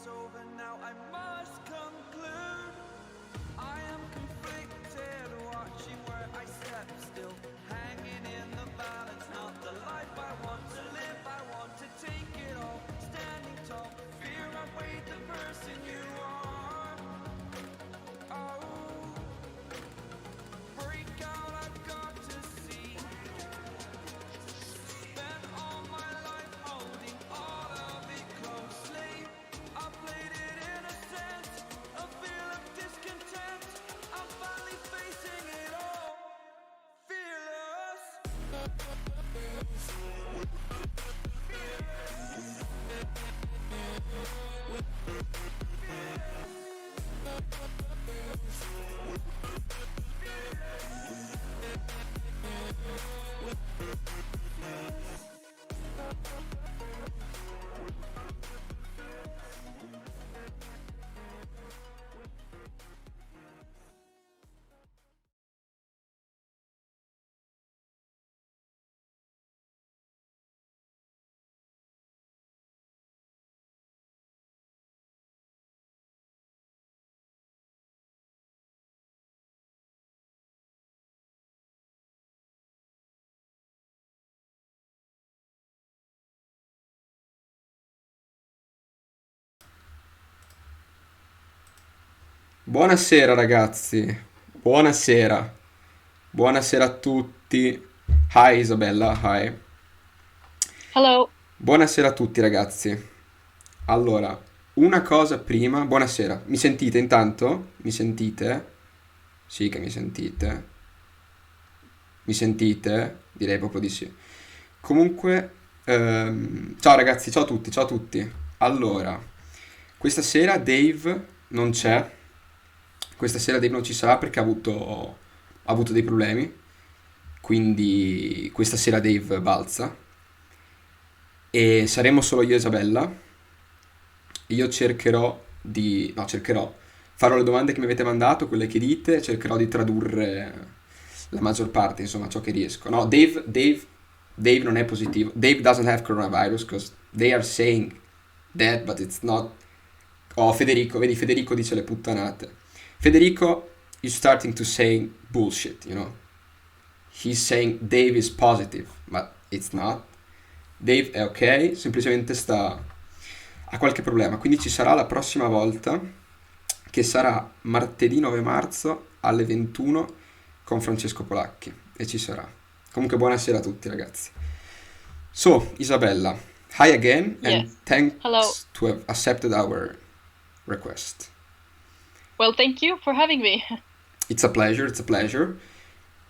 it's over now, I must conclude. I am conflicted, watching where I step still, hanging in the balance, not the life I want to live. I want to take it all, standing tall, fear outweighed the person you are. Oh, break out, I've got to see. Spent all my life holding all of it closely. I played it in a sense, a feel of discontent. I'm finally facing it all, fearless. Buonasera ragazzi, buonasera, buonasera a tutti. Hi Isabella, hi. Hello. Buonasera a tutti ragazzi. Allora, una cosa prima, buonasera. Mi sentite intanto? Mi sentite? Sì che mi sentite. Mi sentite? Direi proprio di sì. Comunque, ciao ragazzi, ciao a tutti, ciao a tutti. Allora, questa sera Dave non c'è. Questa sera Dave non ci sarà perché ha avuto dei problemi. Quindi questa sera Dave balza. E saremo solo io e Isabella. Io farò le domande che mi avete mandato, quelle che dite, e cercherò di tradurre la maggior parte, insomma, ciò che riesco. No, Dave non è positivo. Dave doesn't have coronavirus because they are saying that, but it's not. Oh, Federico, vedi, Federico dice le puttanate. Federico is starting to say bullshit, you know. He's saying Dave is positive, but it's not. Dave è ok, semplicemente ha qualche problema, quindi ci sarà la prossima volta, che sarà martedì 9 marzo alle 21 con Francesco Polacchi, e ci sarà. Comunque buonasera a tutti ragazzi. So, Isabella, hi again, and Yes. thanks Hello. to have accepted our request. Well, thank you for having me. It's a pleasure, it's a pleasure.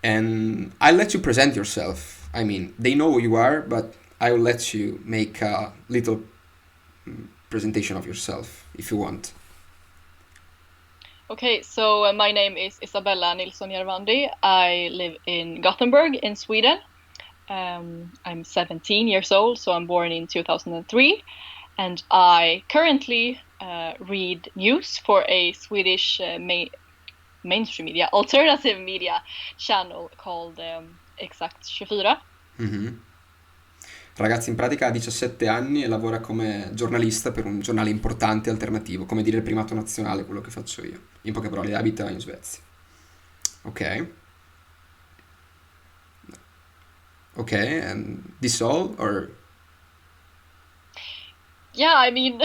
And I'll let you present yourself. I mean, they know who you are, but I will let you make a little presentation of yourself if you want. Okay, so my name is Izabella Nilsson Jarvandi. I live in Gothenburg in Sweden. I'm 17 years old, so I'm born in 2003. And I currently read news for a Swedish mainstream media, alternative media channel called Exakt 24. Mhm. Ragazzi, in pratica ha 17 anni e lavora come giornalista per un giornale importante alternativo, come dire il Primato Nazionale, quello che faccio io. In poche parole, abita in Svezia. Ok. Ok, and this all, or... Yeah, I mean,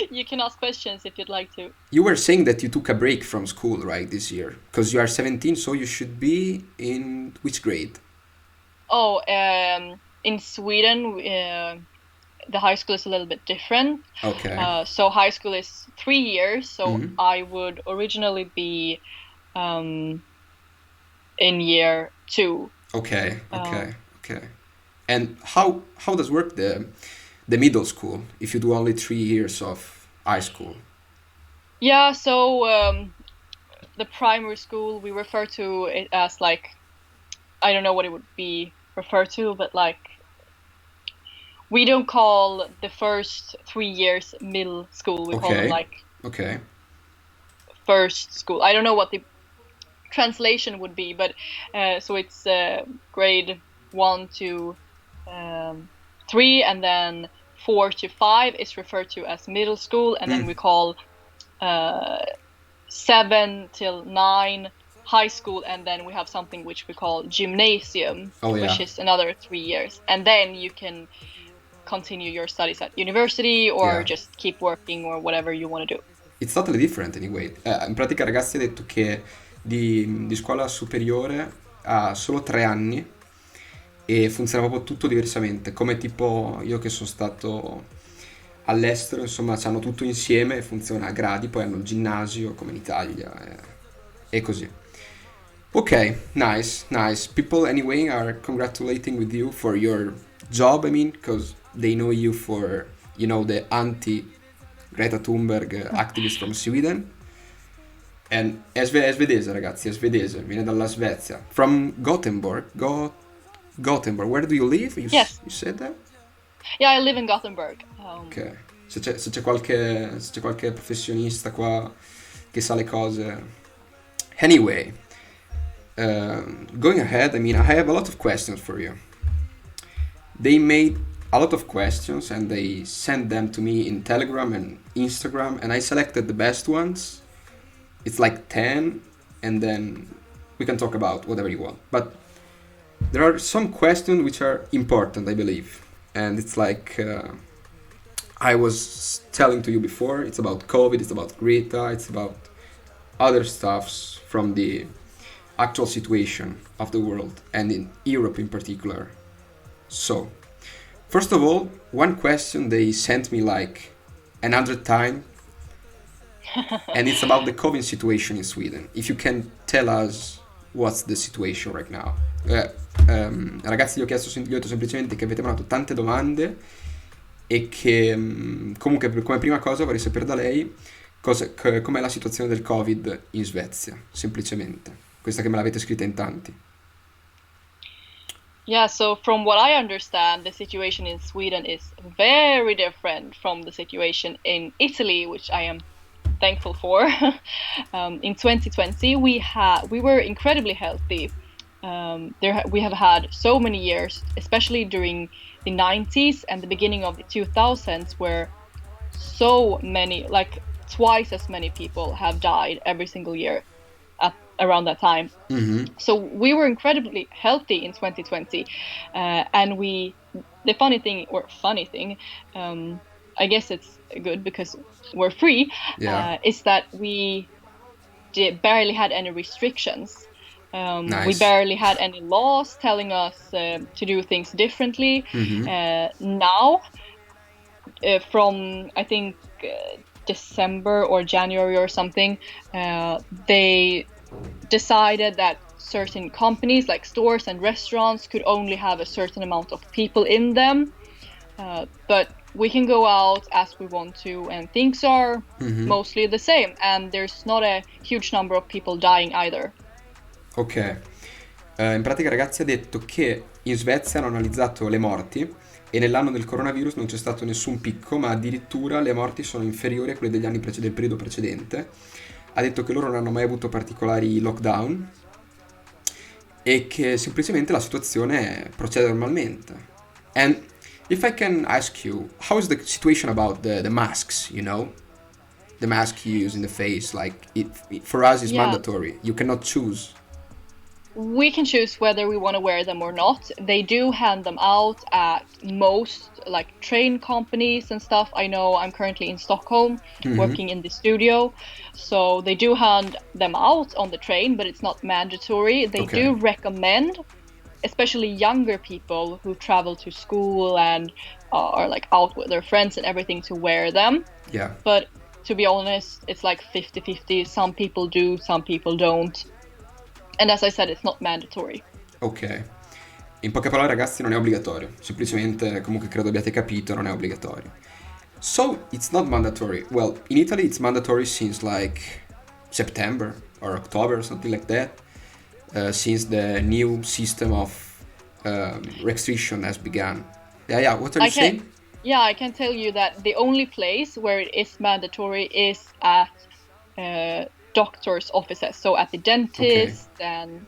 you can ask questions if you'd like to. You were saying that you took a break from school, right, this year? Because you are 17, so you should be in which grade? Oh, in Sweden, the high school is a little bit different. Okay. So high school is 3 years. So Mhm. I would originally be in year 2. Okay. And how does work the middle school if you do only 3 years of high school? Yeah, so the primary school, we refer to it as like, I don't know what it would be referred to, but like, we don't call the first 3 years middle school. We call them Okay. like Okay. first school. I don't know what the translation would be, but so it's grade 1 to 3, and then 4 to 5 is referred to as middle school, and then we call 7 till 9 high school, and then we have something which we call gymnasium, which is another 3 years, and then you can continue your studies at university or just keep working or whatever you want to do. It's totally different anyway. In pratica, ragazzi, ha detto che di scuola superiore ha solo 3 anni e funziona proprio tutto diversamente, come tipo io che sono stato all'estero, insomma, hanno tutto insieme e funziona a gradi, poi hanno il ginnasio come in Italia e così. Ok, nice. People anyway are congratulating with you for your job, I mean, because they know you for, the anti-Greta Thunberg activist from Sweden. And è svedese, ragazzi, è svedese, viene dalla Svezia. From Gothenburg. Gothenburg, where do you live? You said that? Yeah, I live in Gothenburg. Ok, se c'è qualche professionista qua che sa le cose. Anyway, going ahead, I mean, I have a lot of questions for you. They made a lot of questions and they sent them to me in Telegram and Instagram, and I selected the best ones. It's like 10, and then we can talk about whatever you want. But there are some questions which are important, I believe. And it's like I was telling to you before, it's about COVID, it's about Greta, it's about other stuffs from the actual situation of the world and in Europe in particular. So, first of all, one question they sent me like 100 times, and it's about the COVID situation in Sweden. If you can tell us what's the situation right now. Ragazzi, gli ho detto semplicemente che avete mandato tante domande e che comunque come prima cosa vorrei sapere da lei com'è la situazione del Covid in Svezia, semplicemente. Questa che me l'avete scritta in tanti. Yeah, so from what I understand, the situation in Sweden is very different from the situation in Italy, which I am thankful for. In 2020, we were incredibly healthy. We have had so many years, especially during the 90s and the beginning of the 2000s, where so many, like twice as many people have died every single year around that time. Mm-hmm. So we were incredibly healthy in 2020, and the funny thing, I guess it's good because we're free, is that we barely had any restrictions. Nice. We barely had any laws telling us to do things differently. Mm-hmm. Now, from I think December or January or something, they decided that certain companies like stores and restaurants could only have a certain amount of people in them, but we can go out as we want to, and things are mostly the same, and there's not a huge number of people dying either. Ok, in pratica, ragazzi, ha detto che in Svezia hanno analizzato le morti e nell'anno del coronavirus non c'è stato nessun picco, ma addirittura le morti sono inferiori a quelle degli anni del periodo precedente. Ha detto che loro non hanno mai avuto particolari lockdown e che semplicemente la situazione procede normalmente. And if I can ask you, how is the situation about the masks, the mask you use in the face? Like, for us it's mandatory, you cannot choose. We can choose whether we want to wear them or not. They do hand them out at most like train companies and stuff. I know I'm currently in Stockholm working in the studio, so they do hand them out on the train, but it's not mandatory. They do recommend, especially younger people who travel to school and are like out with their friends and everything, to wear them. Yeah. But to be honest, it's like 50-50. Some people do, some people don't. And as I said, it's not mandatory. Ok. In poche parole, ragazzi, non è obbligatorio. Semplicemente, comunque credo abbiate capito, non è obbligatorio. So, it's not mandatory. Well, in Italy it's mandatory since like September or October or something like that. Since the new system of restriction has begun. Yeah, what are you saying? Yeah, I can tell you that the only place where it is mandatory is at doctor's offices, so at the dentist and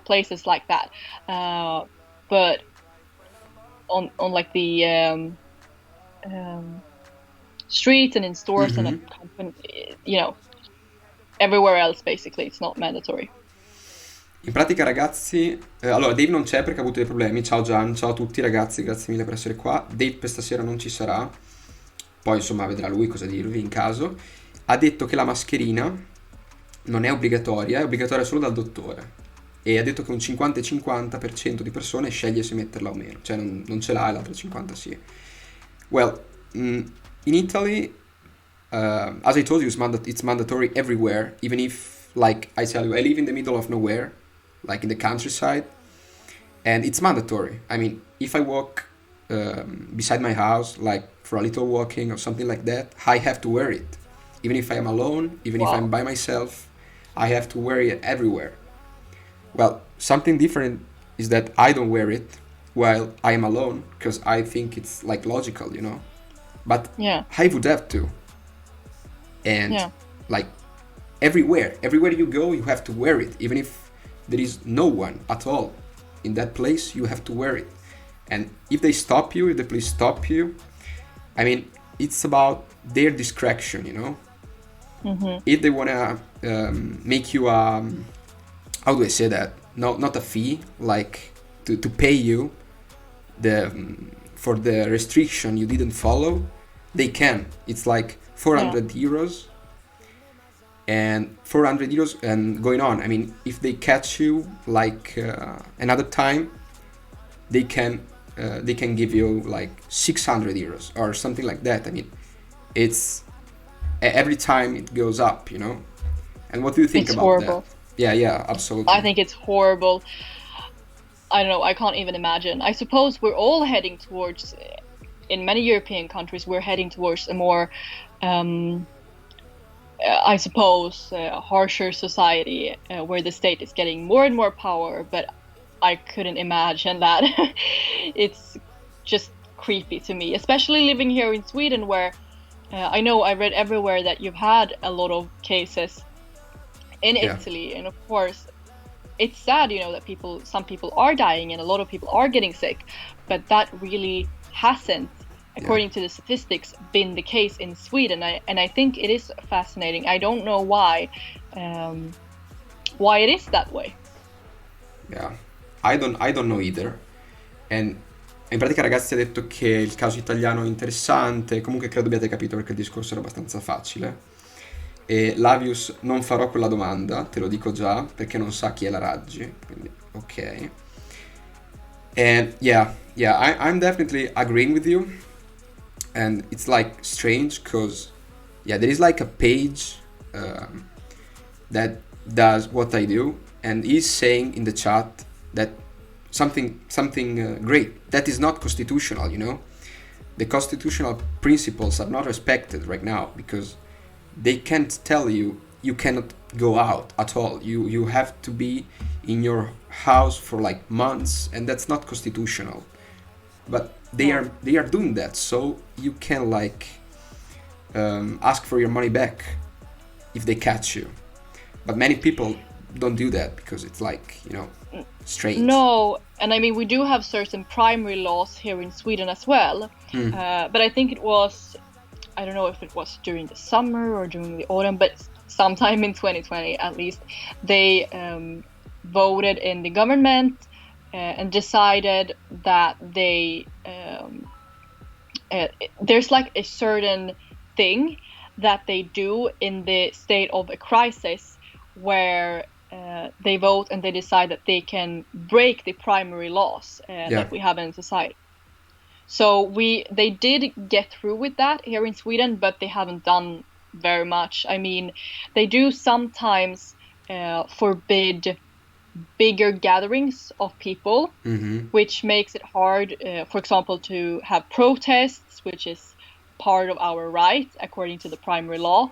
places like that. But on like the streets and in stores and at company, everywhere else basically. It's not mandatory. In pratica, ragazzi, allora Dave non c'è perché ha avuto dei problemi. Ciao Gian, ciao a tutti ragazzi, grazie mille per essere qua. Dave per stasera non ci sarà, poi insomma vedrà lui cosa dirvi in caso. Ha detto che la mascherina non è obbligatoria, è obbligatoria solo dal dottore. E ha detto che un 50 e 50% di persone sceglie se metterla o meno, cioè non ce l'ha e l'altro 50 sì. Well, in Italy, as I told you, it's mandatory everywhere, even if, like I tell you, I live in the middle of nowhere, like in the countryside, and it's mandatory. I mean, if I walk beside my house, like for a little walking or something like that, I have to wear it. Even if I am alone, even if I'm by myself, I have to wear it everywhere. Well, something different is that I don't wear it while I am alone, because I think it's like logical, you know. But I would have to. And like everywhere you go, you have to wear it. Even if there is no one at all in that place, you have to wear it. And if they stop you, if the police stop you, I mean, it's about their discretion, you know. If they wanna make you how do I say that? No, not a fee, like to pay you for the restriction you didn't follow, they can. It's like 400 euros and 400 euros and going on. I mean, if they catch you like another time, they can give you like 600 euros or something like that. I mean, it's every time it goes up, you know. And what do you think about horrible. that? Yeah, absolutely. I think it's horrible. I don't know, I can't even imagine. I suppose we're all heading towards, in many European countries, we're heading towards a more, I suppose, harsher society where the state is getting more and more power, but I couldn't imagine that. It's just creepy to me, especially living here in Sweden where I know I read everywhere that you've had a lot of cases in Italy, and of course it's sad, you know, that some people are dying and a lot of people are getting sick, but that really hasn't, according to the statistics, been the case in Sweden. And I think it is fascinating. I don't know why it is that way. Yeah, I don't know either. And in pratica, ragazzi, ha detto che il caso italiano è interessante. Comunque credo abbiate capito perché il discorso era abbastanza facile. E Lavius, non farò quella domanda, te lo dico già, perché non sa chi è la Raggi, quindi ok. And I'm definitely agreeing with you, and it's like strange because there is like a page that does what I do, and he's saying in the chat that something great that is not constitutional, you know. The constitutional principles are not respected right now because they can't tell you cannot go out at all. You have to be in your house for like months, and that's not constitutional. But they are doing that, so you can like ask for your money back if they catch you. But many people don't do that because it's like, you know, strange. No, and I mean we do have certain primary laws here in Sweden as well. But I think it was, I don't know if it was during the summer or during the autumn, but sometime in 2020 at least, they voted in the government and decided that there's like a certain thing that they do in the state of a crisis where they vote and they decide that they can break the primary laws that we have in society. So they did get through with that here in Sweden, but they haven't done very much. I mean, they do sometimes forbid bigger gatherings of people, which makes it hard, for example, to have protests, which is part of our right according to the primary law.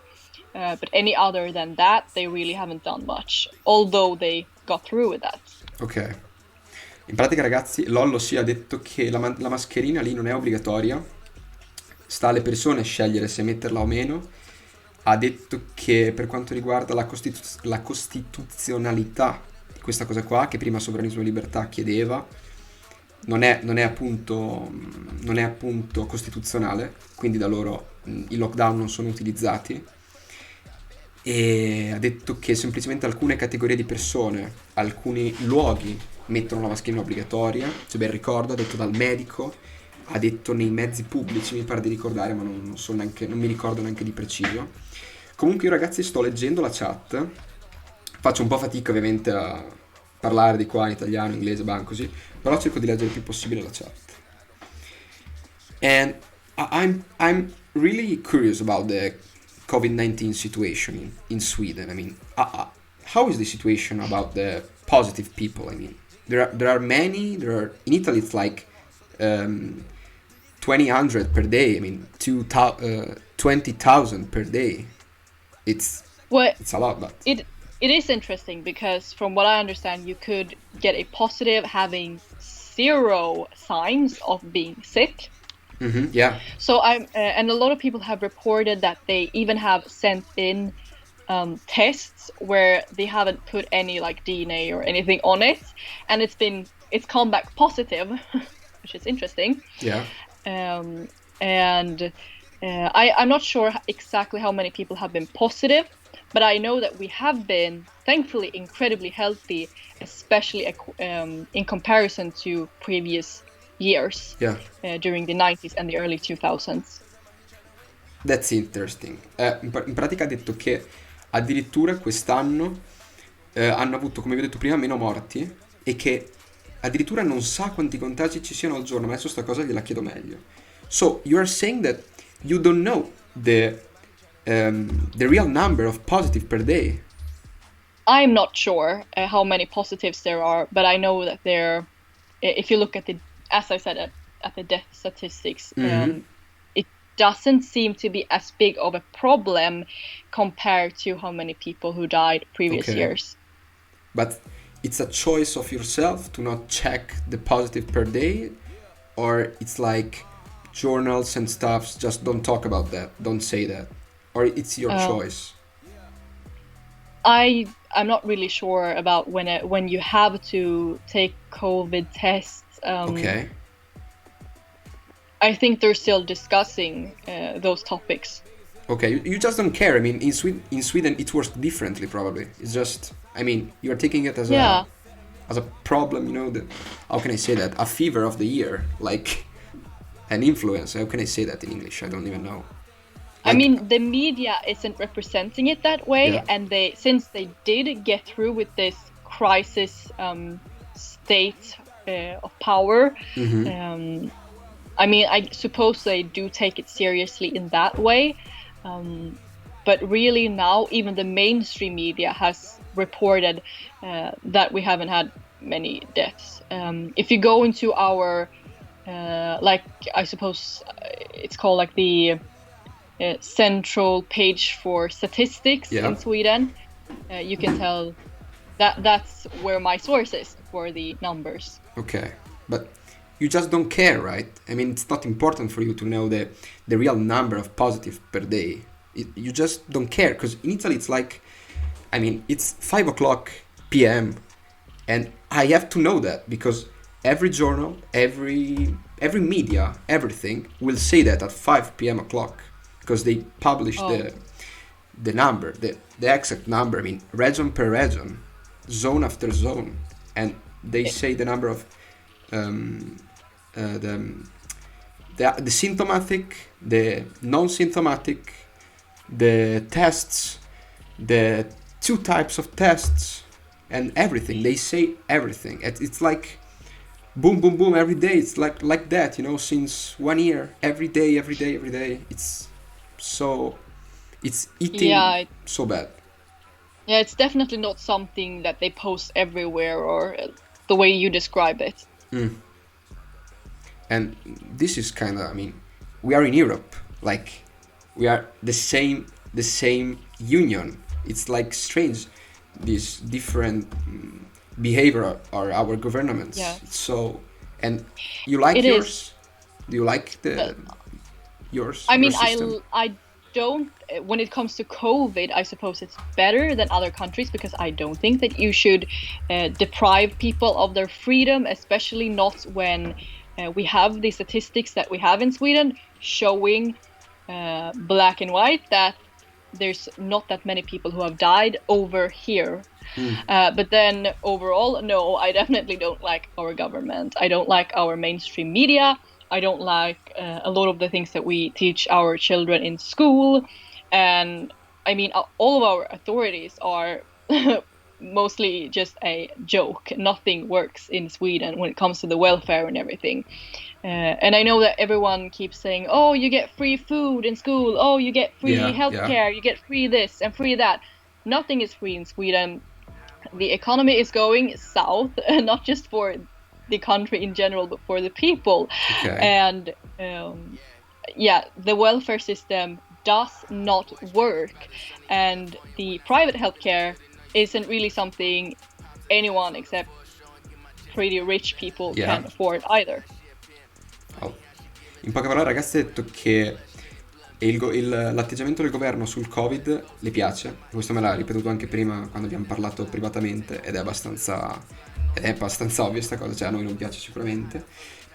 But any other than that, they really haven't done much, although they got through with that. Ok. In pratica, ragazzi, Lollo ha detto che la mascherina lì non è obbligatoria, sta alle persone scegliere se metterla o meno. Ha detto che per quanto riguarda la costituzionalità di questa cosa qua, che prima Sovranismo e Libertà chiedeva, non è appunto costituzionale, quindi da loro i lockdown non sono utilizzati, e ha detto che semplicemente alcune categorie di persone, alcuni luoghi mettono la mascherina obbligatoria, se ben ricordo, ha detto dal medico, ha detto nei mezzi pubblici, mi pare di ricordare, ma non mi ricordo neanche di preciso. Comunque io ragazzi sto leggendo la chat, faccio un po' fatica ovviamente a parlare di qua in italiano, inglese, così, però cerco di leggere il più possibile la chat. And I'm really curious about the COVID-19 situation in Sweden. I mean, how is the situation about the positive people? I mean, there are many. In Italy it's like 2,000 per day. I mean, 20,000 per day. It's a lot, but it is interesting because from what I understand, you could get a positive having 0 signs of being sick. Mm-hmm, yeah. So and a lot of people have reported that they even have sent in tests where they haven't put any like DNA or anything on it, and it's come back positive, which is interesting. Yeah. And I'm not sure exactly how many people have been positive, but I know that we have been thankfully incredibly healthy, especially in comparison to previous years. Yeah. During the 90s and the early 2000s. That's interesting. In pratica ha detto che addirittura quest'anno hanno avuto, come vi ho detto prima, meno morti, e che addirittura non sa quanti contagi ci siano al giorno, ma adesso sta cosa gliela chiedo meglio. So, you are saying that you don't know the real number of positive per day? I'm not sure how many positives there are, but I know that if you look at as I said, at the death statistics, it doesn't seem to be as big of a problem compared to how many people who died previous years. But it's a choice of yourself to not check the positive per day, or it's like journals and stuff just don't talk about that, don't say that, or it's your choice? I'm not really sure about when you have to take COVID tests. Okay. I think they're still discussing those topics. Okay, you just don't care. I mean, in Sweden it works differently probably. It's just, I mean, you are taking it as a problem, you know, how can I say that? A fever of the year, like an influence. How can I say that in English? I don't even know. I mean, the media isn't representing it that way, and since they did get through with this crisis state of power, I mean, I suppose they do take it seriously in that way, but really now even the mainstream media has reported that we haven't had many deaths. If you go into our like, I suppose it's called like the central page for statistics in Sweden, you can tell that's where my source is for the numbers. Okay, but you just don't care, right? I mean, it's not important for you to know the real number of positive per day. You just don't care, because in Italy it's like, I mean, it's 5 o'clock p.m. and I have to know that because every journal, every media, everything will say that at 5 p.m. o'clock, because they publish the number, the exact number. I mean, region per region, zone after zone, and they say the number of the symptomatic, the non-symptomatic, the tests, the 2 types of tests, and everything. They say everything. It's like boom, boom, boom every day. It's like that, you know, since 1 year, every day. It's eating so bad. Yeah, it's definitely not something that they post everywhere or the way you describe it. And this is kind of, I mean, we are in Europe, like we are the same union. It's like strange, this different behavior are our governments. Yeah. So, and you like yours? Do you like yours? I mean, your system? I don't, when it comes to COVID, I suppose it's better than other countries, because I don't think that you should deprive people of their freedom, especially not when we have the statistics that we have in Sweden showing black and white that there's not that many people who have died over here. But then overall, no, I definitely don't like our government. I don't like our mainstream media. I don't like a lot of the things that we teach our children in school. And I mean, all of our authorities are mostly just a joke. Nothing works in Sweden when it comes to the welfare and everything. And I know that everyone keeps saying, oh, you get free food in school. Oh, you get free healthcare. You get free this and free that. Nothing is free in Sweden. The economy is going south, not just for the country in general, but for the people. Okay. And the welfare system does not work. And the private healthcare isn't really something anyone except pretty rich people can afford either. Oh. In poche parole, ragazzi, ha detto che l'atteggiamento del governo sul Covid le piace. Questo me l'ha ripetuto anche prima quando abbiamo parlato privatamente, ed è abbastanza ovvia sta cosa, cioè a noi non piace sicuramente.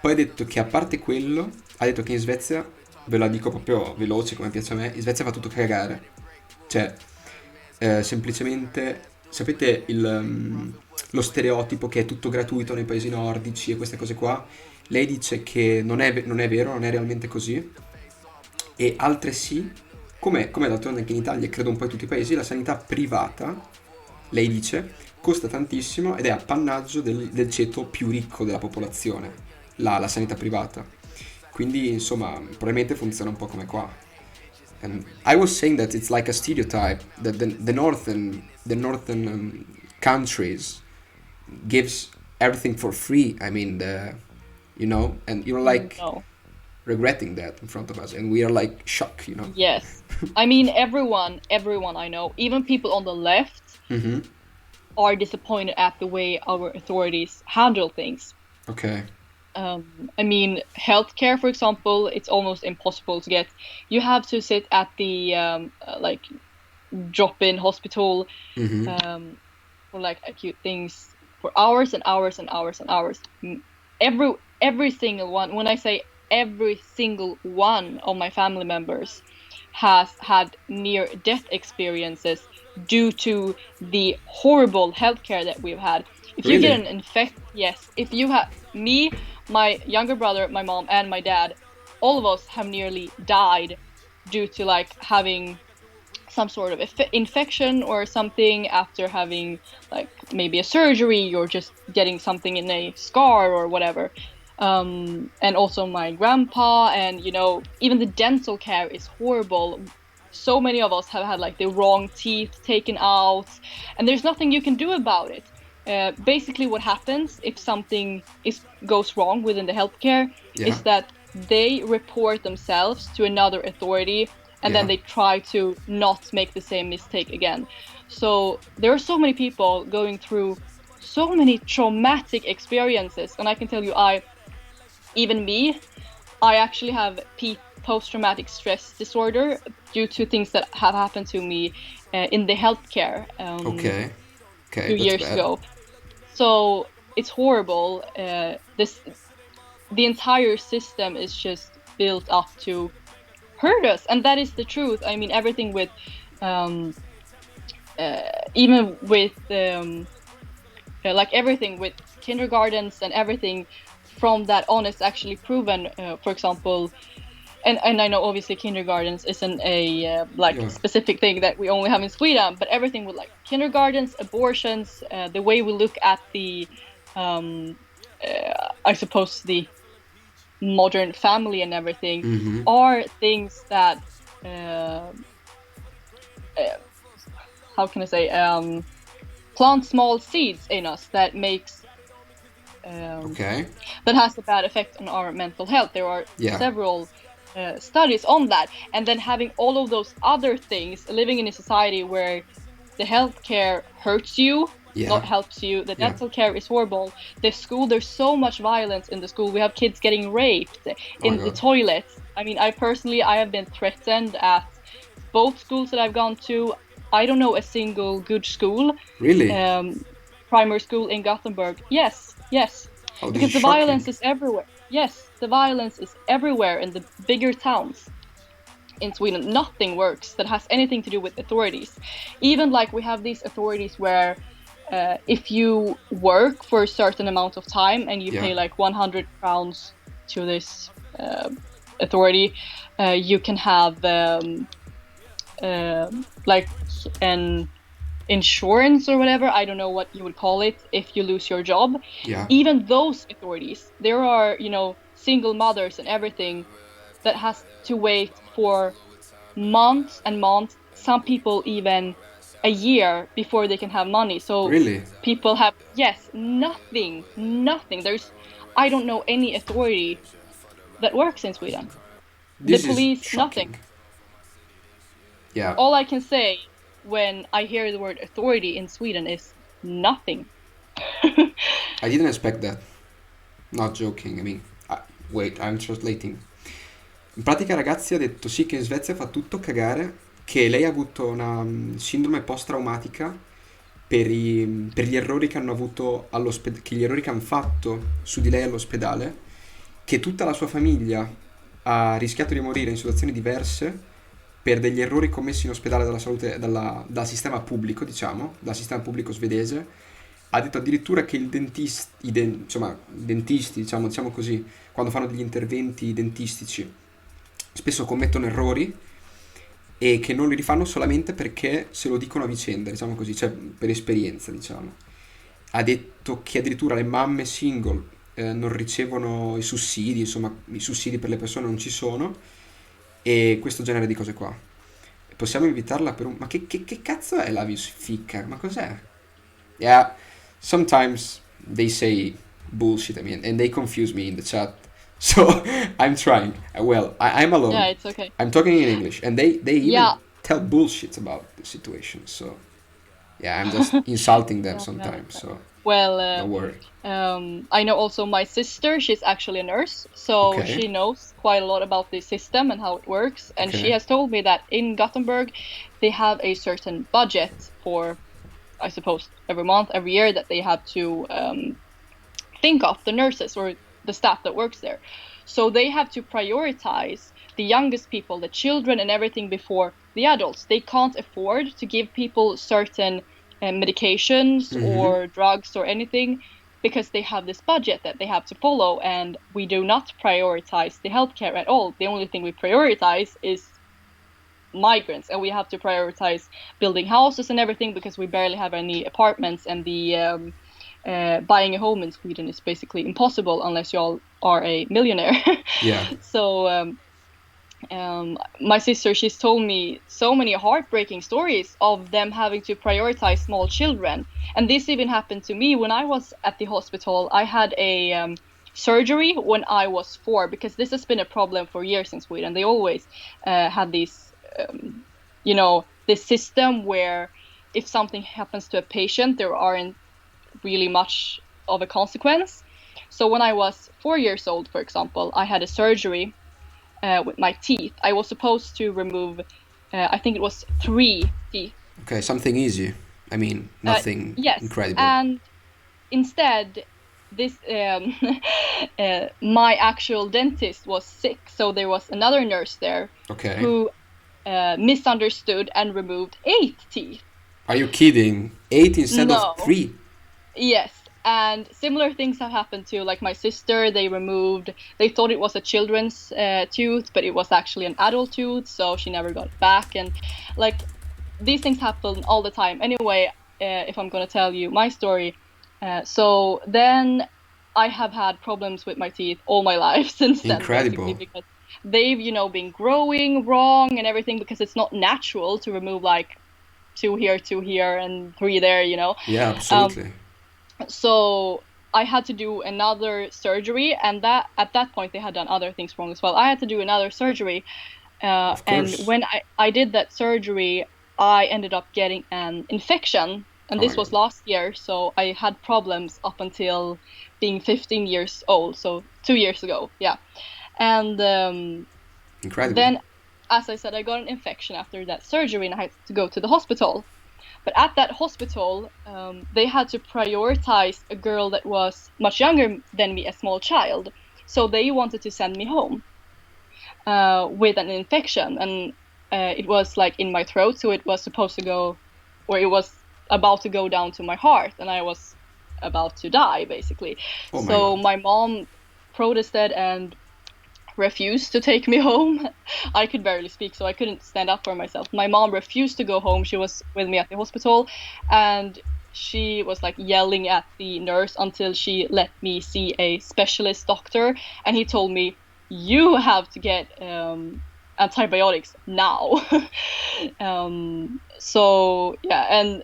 Poi ha detto che a parte quello, ha detto che in Svezia, ve la dico proprio veloce come piace a me, in Svezia fa tutto cagare. Cioè, semplicemente, sapete lo stereotipo che è tutto gratuito nei paesi nordici e queste cose qua? Lei dice che non è vero, non è realmente così. E altresì, come d'altronde anche in Italia e credo un po' in tutti i paesi, la sanità privata, lei dice, costa tantissimo ed è appannaggio del ceto più ricco della popolazione, la sanità privata. Quindi, insomma, probabilmente funziona un po' come qua. And I was saying that it's like a stereotype that the northern countries gives everything for free. I mean, and you're like regretting that in front of us, and we are like shocked, Yes. I mean, everyone I know, even people on the left, are disappointed at the way our authorities handle things. Okay. I mean, healthcare, for example, it's almost impossible to get. You have to sit at the drop-in hospital for like acute things for hours and hours and hours and hours. Every single one. When I say every single one of my family members has had near-death experiences due to the horrible healthcare that we've had. If you get an infection, yes. If you have me, my younger brother, my mom, and my dad, all of us have nearly died due to like having some sort of infection or something after having like maybe a surgery or just getting something in a scar or whatever. And also my grandpa, and even the dental care is horrible. So many of us have had like the wrong teeth taken out, and there's nothing you can do about it. Basically what happens if something goes wrong within the healthcare is that they report themselves to another authority, and then they try to not make the same mistake again. So there are so many people going through so many traumatic experiences, and I can tell you, I actually have post-traumatic stress disorder due to things that have happened to me in the healthcare a few years ago. So it's horrible. The entire system is just built up to hurt us, and that is the truth. I mean, everything with even with like everything with kindergartens and everything from that on is actually proven. For example, and I know obviously kindergartens isn't a specific thing that we only have in Sweden, but everything with like kindergartens, abortions, the way we look at the I suppose the modern family and everything are things that how can I say plant small seeds in us that makes that has a bad effect on our mental health. There are several studies on that, and then having all of those other things, living in a society where the healthcare hurts you, not helps you, the dental care is horrible, the school, there's so much violence in the school, we have kids getting raped in the toilets. I mean, I have been threatened at both schools that I've gone to, I don't know a single good school. Really? Primary school in Gothenburg. Yes. Oh, this Because is the shocking. violence is everywhere. Yes, the violence is everywhere in the bigger towns in Sweden. Nothing works that has anything to do with authorities. Even like we have these authorities where if you work for a certain amount of time and you pay like 100 crowns to this authority, you can have like an insurance or whatever, I don't know what you would call it, if you lose your job. Even those authorities, there are, you know, single mothers and everything that has to wait for months and months, some people even a year before they can have money. So Really? people have nothing. There's, I don't know any authority that works in Sweden. This the police, is shocking. nothing. Yeah. All I can say when I hear the word authority in Sweden is nothing. I didn't expect that. Not joking, I mean, wait, I'm translating. In pratica, ragazzi, ha detto sì che in Svezia fa tutto cagare, che lei ha avuto una sindrome post-traumatica per gli errori che hanno avuto che gli errori che hanno fatto su di lei all'ospedale, che tutta la sua famiglia ha rischiato di morire in situazioni diverse per degli errori commessi in ospedale dalla salute, dal sistema pubblico, diciamo, dal sistema pubblico svedese. Ha detto addirittura che i dentisti, diciamo così, quando fanno degli interventi dentistici, spesso commettono errori e che non li rifanno solamente perché se lo dicono a vicenda, diciamo così, cioè per esperienza, diciamo. Ha detto che addirittura le mamme single non ricevono i sussidi, insomma, i sussidi per le persone non ci sono, e questo genere di cose qua. Possiamo invitarla per un... Ma che cazzo è la ficca? Ma cos'è? Yeah, sometimes they say bullshit, I mean, and they confuse me in the chat. So I'm trying. Well, I'm alone. Yeah, it's okay. I'm talking in English, and they even tell bullshit about the situation. So yeah, I'm just insulting them sometimes. So well, don't worry. I know also my sister. She's actually a nurse, so she knows quite a lot about the system and how it works. And she has told me that in Gothenburg, they have a certain budget for, I suppose, every month, every year that they have to think of the nurses or the staff that works there. So they have to prioritize the youngest people, the children and everything before the adults. They can't afford to give people certain medications or drugs or anything because they have this budget that they have to follow, and we do not prioritize the healthcare at all. The only thing we prioritize is migrants, and we have to prioritize building houses and everything because we barely have any apartments, and the buying a home in Sweden is basically impossible unless you all are a millionaire. So my sister, she's told me so many heartbreaking stories of them having to prioritize small children, and this even happened to me when I was at the hospital. I had a surgery when I was 4, because this has been a problem for years in Sweden. They always had this this system where if something happens to a patient, there aren't really much of a consequence. So when I was 4 years old, for example, I had a surgery with my teeth. I was supposed to remove I think it was 3 teeth. Okay, something easy. I mean, nothing incredible. And instead this my actual dentist was sick, so there was another nurse there who misunderstood and removed 8 teeth. Are you kidding? 8 instead of 3? Yes, and similar things have happened to, like, my sister. They thought it was a children's tooth, but it was actually an adult tooth, so she never got it back. And like, these things happen all the time. Anyway, if I'm gonna tell you my story, so then I have had problems with my teeth all my life since then. Incredible. Because they've been growing wrong and everything, because it's not natural to remove like 2 here and 3 there, Yeah, absolutely. So I had to do another surgery, and that at that point they had done other things wrong as well. I had to do another surgery, and when I did that surgery, I ended up getting an infection, and this was last year, so I had problems up until being 15 years old, so 2 years ago, and incredible. Then as I said, I got an infection after that surgery and I had to go to the hospital. But at that hospital, they had to prioritize a girl that was much younger than me, a small child. So they wanted to send me home with an infection. And it was like in my throat, so it was supposed to go, or it was about to go down to my heart. And I was about to die, basically. Oh my So God. my mom protested and refused to take me home. I could barely speak, so I couldn't stand up for myself. My mom refused to go home. She was with me at the hospital, and she was like yelling at the nurse until she let me see a specialist doctor, and he told me, you have to get antibiotics now. So yeah, and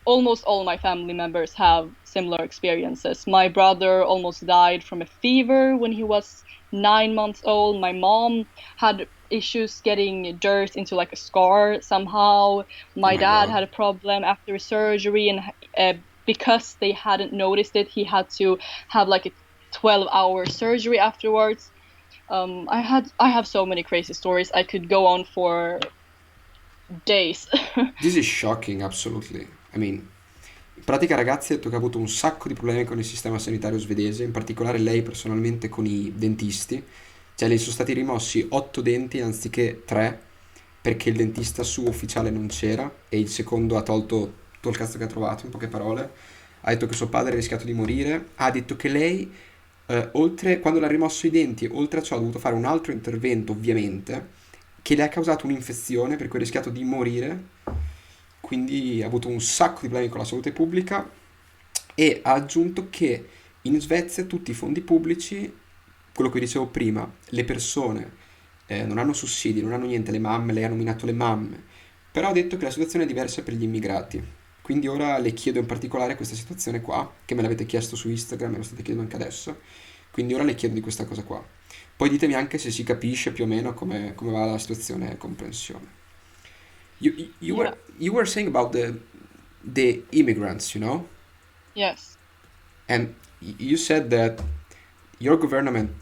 almost all my family members have similar experiences. My brother almost died from a fever when he was 9 months old. My mom had issues getting dirt into like a scar somehow. My my dad God. had a problem after surgery, and because they hadn't noticed it, he had to have like a 12-hour surgery afterwards. I have so many crazy stories. I could go on for days. This is shocking, absolutely. I mean, in pratica ragazzi ha detto che ha avuto un sacco di problemi con il sistema sanitario svedese, in particolare lei personalmente con i dentisti. Cioè le sono stati rimossi 8 denti anziché 3 perché il dentista suo ufficiale non c'era e il secondo ha tolto tutto il cazzo che ha trovato, in poche parole. Ha detto che suo padre ha rischiato di morire. Ha detto che lei, oltre, quando le ha rimosso i denti, oltre a ciò ha dovuto fare un altro intervento, ovviamente, che le ha causato un'infezione per cui ha rischiato di morire. Quindi ha avuto un sacco di problemi con la salute pubblica e ha aggiunto che in Svezia tutti i fondi pubblici, quello che dicevo prima, le persone non hanno sussidi, non hanno niente, le mamme, lei ha nominato le mamme, però ha detto che la situazione è diversa per gli immigrati. Quindi ora le chiedo in particolare questa situazione qua, che me l'avete chiesto su Instagram, me lo state chiedendo anche adesso, quindi ora le chiedo di questa cosa qua. Poi ditemi anche se si capisce più o meno come va la situazione e comprensione. Yeah. You were saying about the immigrants, you know, Yes. and you said that your government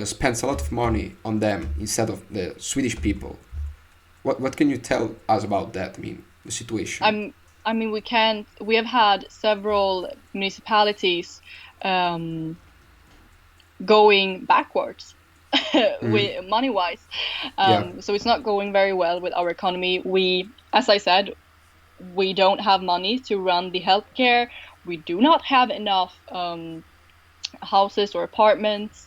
spends a lot of money on them instead of the Swedish people. What can you tell us about that? I mean, the situation. I mean, we have had several municipalities going backwards with money-wise. Yeah. So it's not going very well with our economy. As I said, we don't have money to run the healthcare. We do not have enough houses or apartments.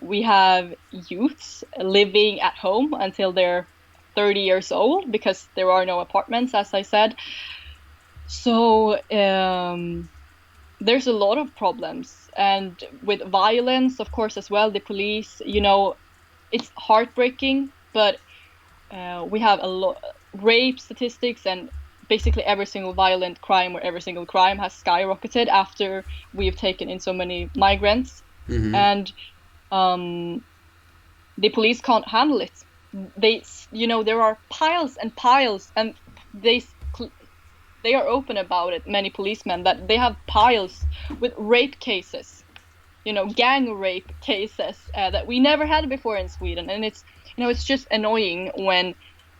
We have youths living at home until they're 30 years old because there are no apartments, as I said. So there's a lot of problems, and with violence, of course, as well. The police, it's heartbreaking, but we have a lot rape statistics, and basically every single violent crime or every single crime has skyrocketed after we've taken in so many migrants. And the police can't handle it. There are piles and piles, and they are open about it, many policemen, that they have piles with rape cases, gang rape cases that we never had before in Sweden. And it's just annoying when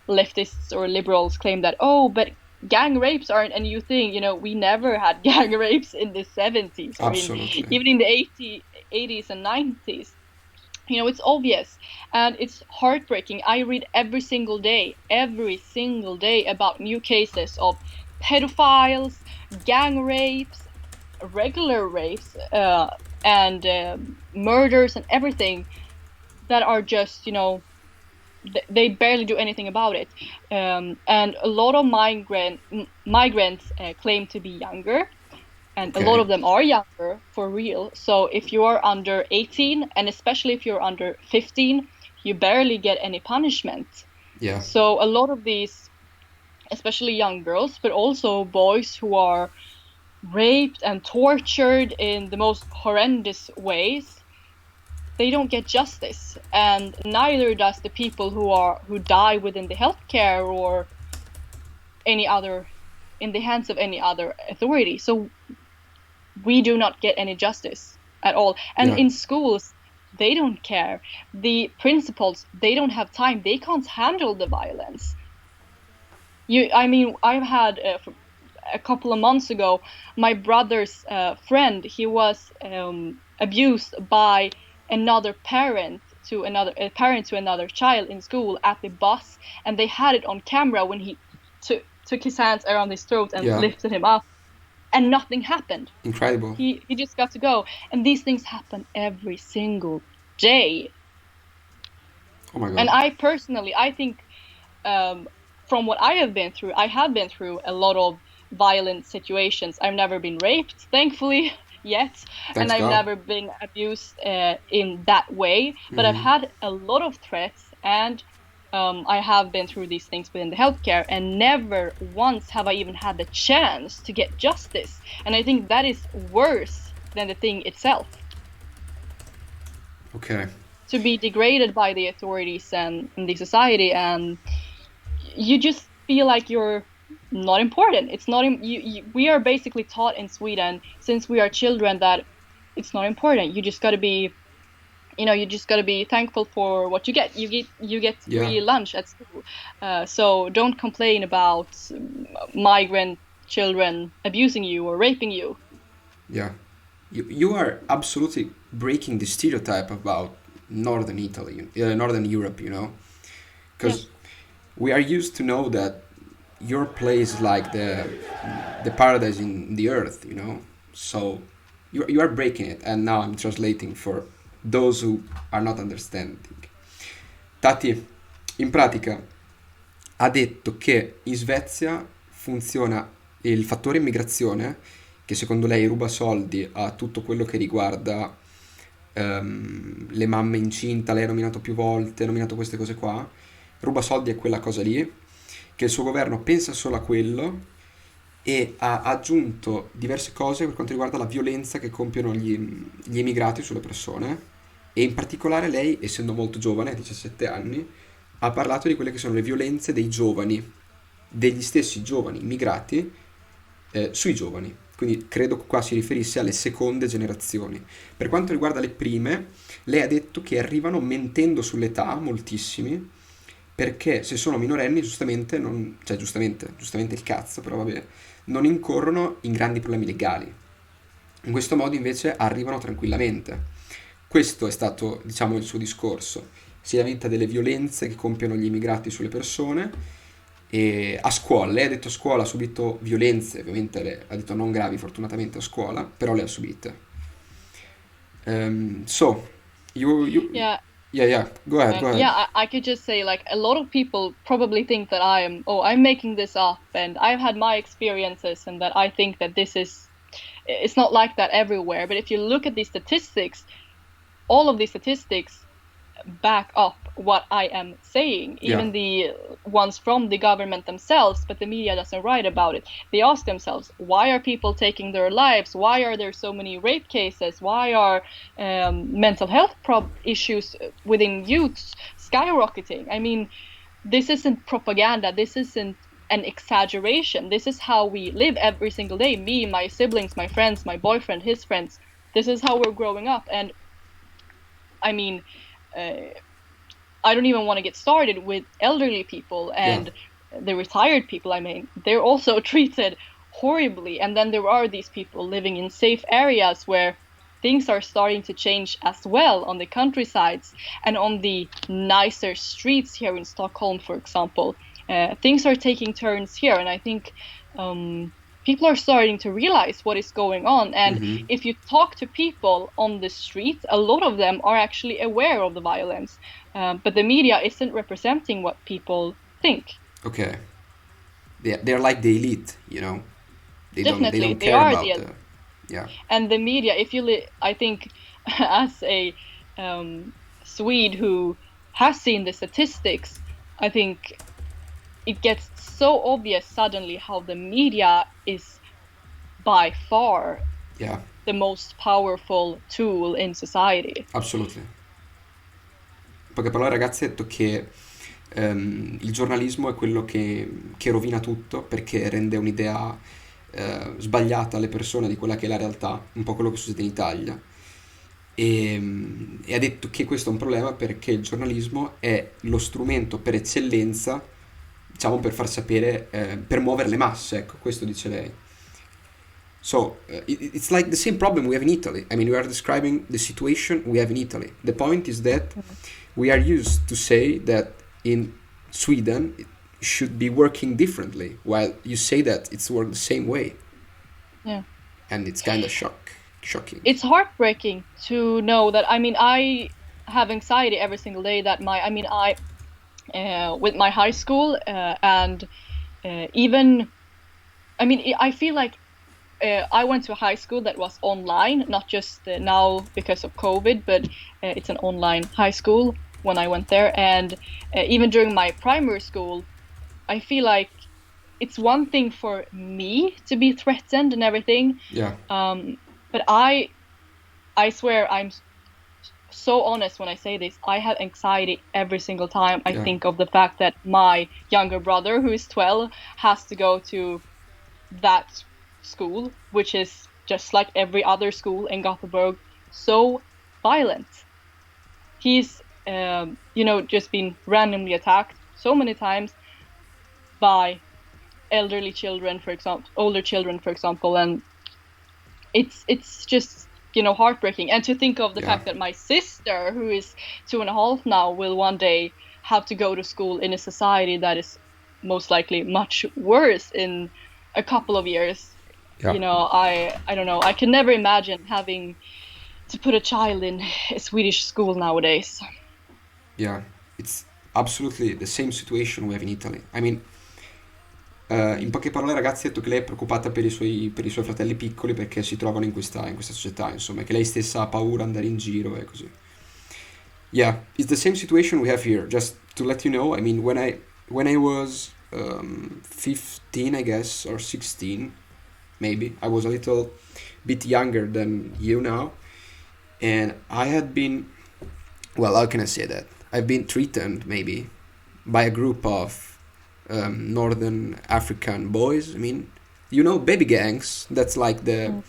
leftists or liberals claim that, but gang rapes aren't a new thing. We never had gang rapes in the 70s or even in the 80s and 90s. It's obvious, and it's heartbreaking. I read every single day about new cases of pedophiles, gang rapes, regular rapes, and murders and everything that are just, they barely do anything about it. And a lot of migrants claim to be younger, and a lot of them are younger for real. So if you are under 18, and especially if you're under 15, you barely get any punishment. Yeah. So a lot of these, especially young girls, but also boys who are raped and tortured in the most horrendous ways, they don't get justice, and neither does the people who die within the healthcare or in the hands of any other authority. So we do not get any justice at all. And in schools, they don't care. The principals, they don't have time. They can't handle the violence. I've had a couple of months ago, my brother's friend, he was abused by another parent to another child in school at the bus, and they had it on camera when he took his hands around his throat and lifted him up, and nothing happened. Incredible. He just got to go, and these things happen every single day. Oh my God. And I personally, I think, from what I have been through a lot of violent situations. I've never been raped, thankfully, yet. Thanks and I've God. never been abused in that way. But I've had a lot of threats, and I have been through these things within the healthcare, and never once have I even had the chance to get justice. And I think that is worse than the thing itself. Okay. To be degraded by the authorities and the society, and you just feel like you're not important. It's not. We are basically taught in Sweden since we are children that it's not important. You just got to be, you just got to be thankful for what you get. You get free lunch at school. So don't complain about migrant children abusing you or raping you. Yeah, you are absolutely breaking the stereotype about Northern Italy, Northern Europe. Because we are used to know that your place is like the paradise in the earth, So you are breaking it, and now I'm translating for those who are not understanding. Tati, in pratica, ha detto che in Svezia funziona il fattore immigrazione, che secondo lei ruba soldi a tutto quello che riguarda le mamme incinte. Lei ha nominato più volte, ha nominato queste cose qua, ruba soldi a quella cosa lì, che il suo governo pensa solo a quello, e ha aggiunto diverse cose per quanto riguarda la violenza che compiono gli immigrati sulle persone, e in particolare lei, essendo molto giovane, 17 anni, ha parlato di quelle che sono le violenze dei giovani, degli stessi giovani immigrati sui giovani. Quindi credo qua si riferisse alle seconde generazioni. Per quanto riguarda le prime, lei ha detto che arrivano mentendo sull'età, moltissimi, perché se sono minorenni giustamente il cazzo, però vabbè, non incorrono in grandi problemi legali. In questo modo invece arrivano tranquillamente. Questo è stato, il suo discorso. Si lamenta delle violenze che compiono gli immigrati sulle persone, e a scuola, lei ha detto a scuola ha subito violenze, ovviamente lei ha detto non gravi fortunatamente a scuola, però le ha subite. So, you Yeah, go ahead. Yeah, I could just say, like, a lot of people probably think that I'm making this up, and I've had my experiences, and that I think that it's not like that everywhere. But if you look at these statistics, all of these statistics back up what I am saying, even the ones from the government themselves, but the media doesn't write about it. They ask themselves, why are people taking their lives? Why are there so many rape cases? Why are mental health issues within youth skyrocketing? I mean, this isn't propaganda. This isn't an exaggeration. This is how we live every single day. Me, my siblings, my friends, my boyfriend, his friends. This is how we're growing up. And I mean, I don't even want to get started with elderly people and the retired people. I mean, they're also treated horribly. And then there are these people living in safe areas where things are starting to change as well, on the countrysides and on the nicer streets here in Stockholm, for example. Things are taking turns here, and I think people are starting to realize what is going on. And if you talk to people on the street, a lot of them are actually aware of the violence, but the media isn't representing what people think. Okay. They're like the elite, you know. They Definitely, don't they care are about the yeah. And the media, I think, as a Swede who has seen the statistics, I think it gets so obvious suddenly how the media is by far the most powerful tool in society. Absolutely. Poche parole, ragazzi, ha detto che il giornalismo è quello che rovina tutto, perché rende un'idea sbagliata alle persone di quella che è la realtà, un po' quello che succede in Italia. e ha detto che questo è un problema perché il giornalismo è lo strumento per eccellenza, diciamo, per far sapere, per muovere le masse, ecco, questo dice lei. So it's like the same problem we have in Italy. I mean, we are describing the situation we have in Italy. The point is that we are used to say that in Sweden it should be working differently, while you say that it's worked the same way. Yeah. And it's kind of shocking. It's heartbreaking to know that. I mean, I have anxiety every single day that I with my high school and even, I mean, I feel like I went to a high school that was online, not just now because of COVID, but it's an online high school when I went there. And even during my primary school, I feel like it's one thing for me to be threatened and everything. Yeah. But I swear I'm so honest when I say this. I have anxiety every single time I think of the fact that my younger brother, who is 12, has to go to that school, which is just like every other school in Gothenburg, so violent. He's just been randomly attacked so many times by older children, for example, and it's just heartbreaking. And to think of the fact that my sister, who is 2.5 now, will one day have to go to school in a society that is most likely much worse in a couple of years. I don't know. I can never imagine having to put a child in a Swedish school nowadays. Yeah, it's absolutely the same situation we have in Italy. I mean, in poche parole, ragazzi, ha detto che lei è preoccupata per i suoi fratelli piccoli perché si trovano in questa società, insomma, che lei stessa ha paura di andare in giro e così. Yeah, it's the same situation we have here. Just to let you know, I mean, when I was 15, I guess, or 16, maybe, I was a little bit younger than you now, and I had been, well, how can I say that? I've been threatened, maybe, by a group of Northern African boys. I mean, baby gangs. That's like the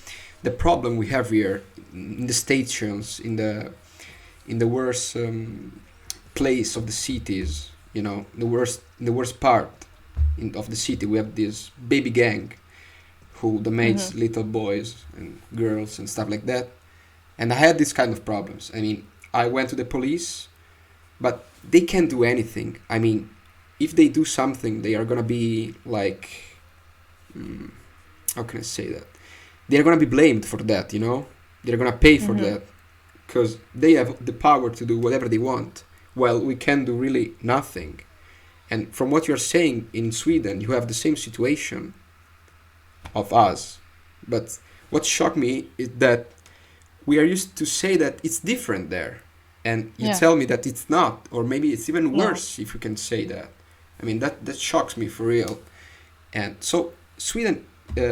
problem we have here in the stations, in the worst place of the cities. The worst part of the city. We have this baby gang who domains little boys and girls and stuff like that. And I had this kind of problems. I mean, I went to the police, but they can't do anything. I mean, if they do something, they are gonna be like, how can I say that? They're gonna be blamed for that, They're gonna pay for that, because they have the power to do whatever they want, while we can do really nothing. And from what you're saying, in Sweden, you have the same situation of us. But what shocked me is that we are used to say that it's different there. And you tell me that it's not, or maybe it's even worse, if you can say that. I mean, that shocks me for real. And so Sweden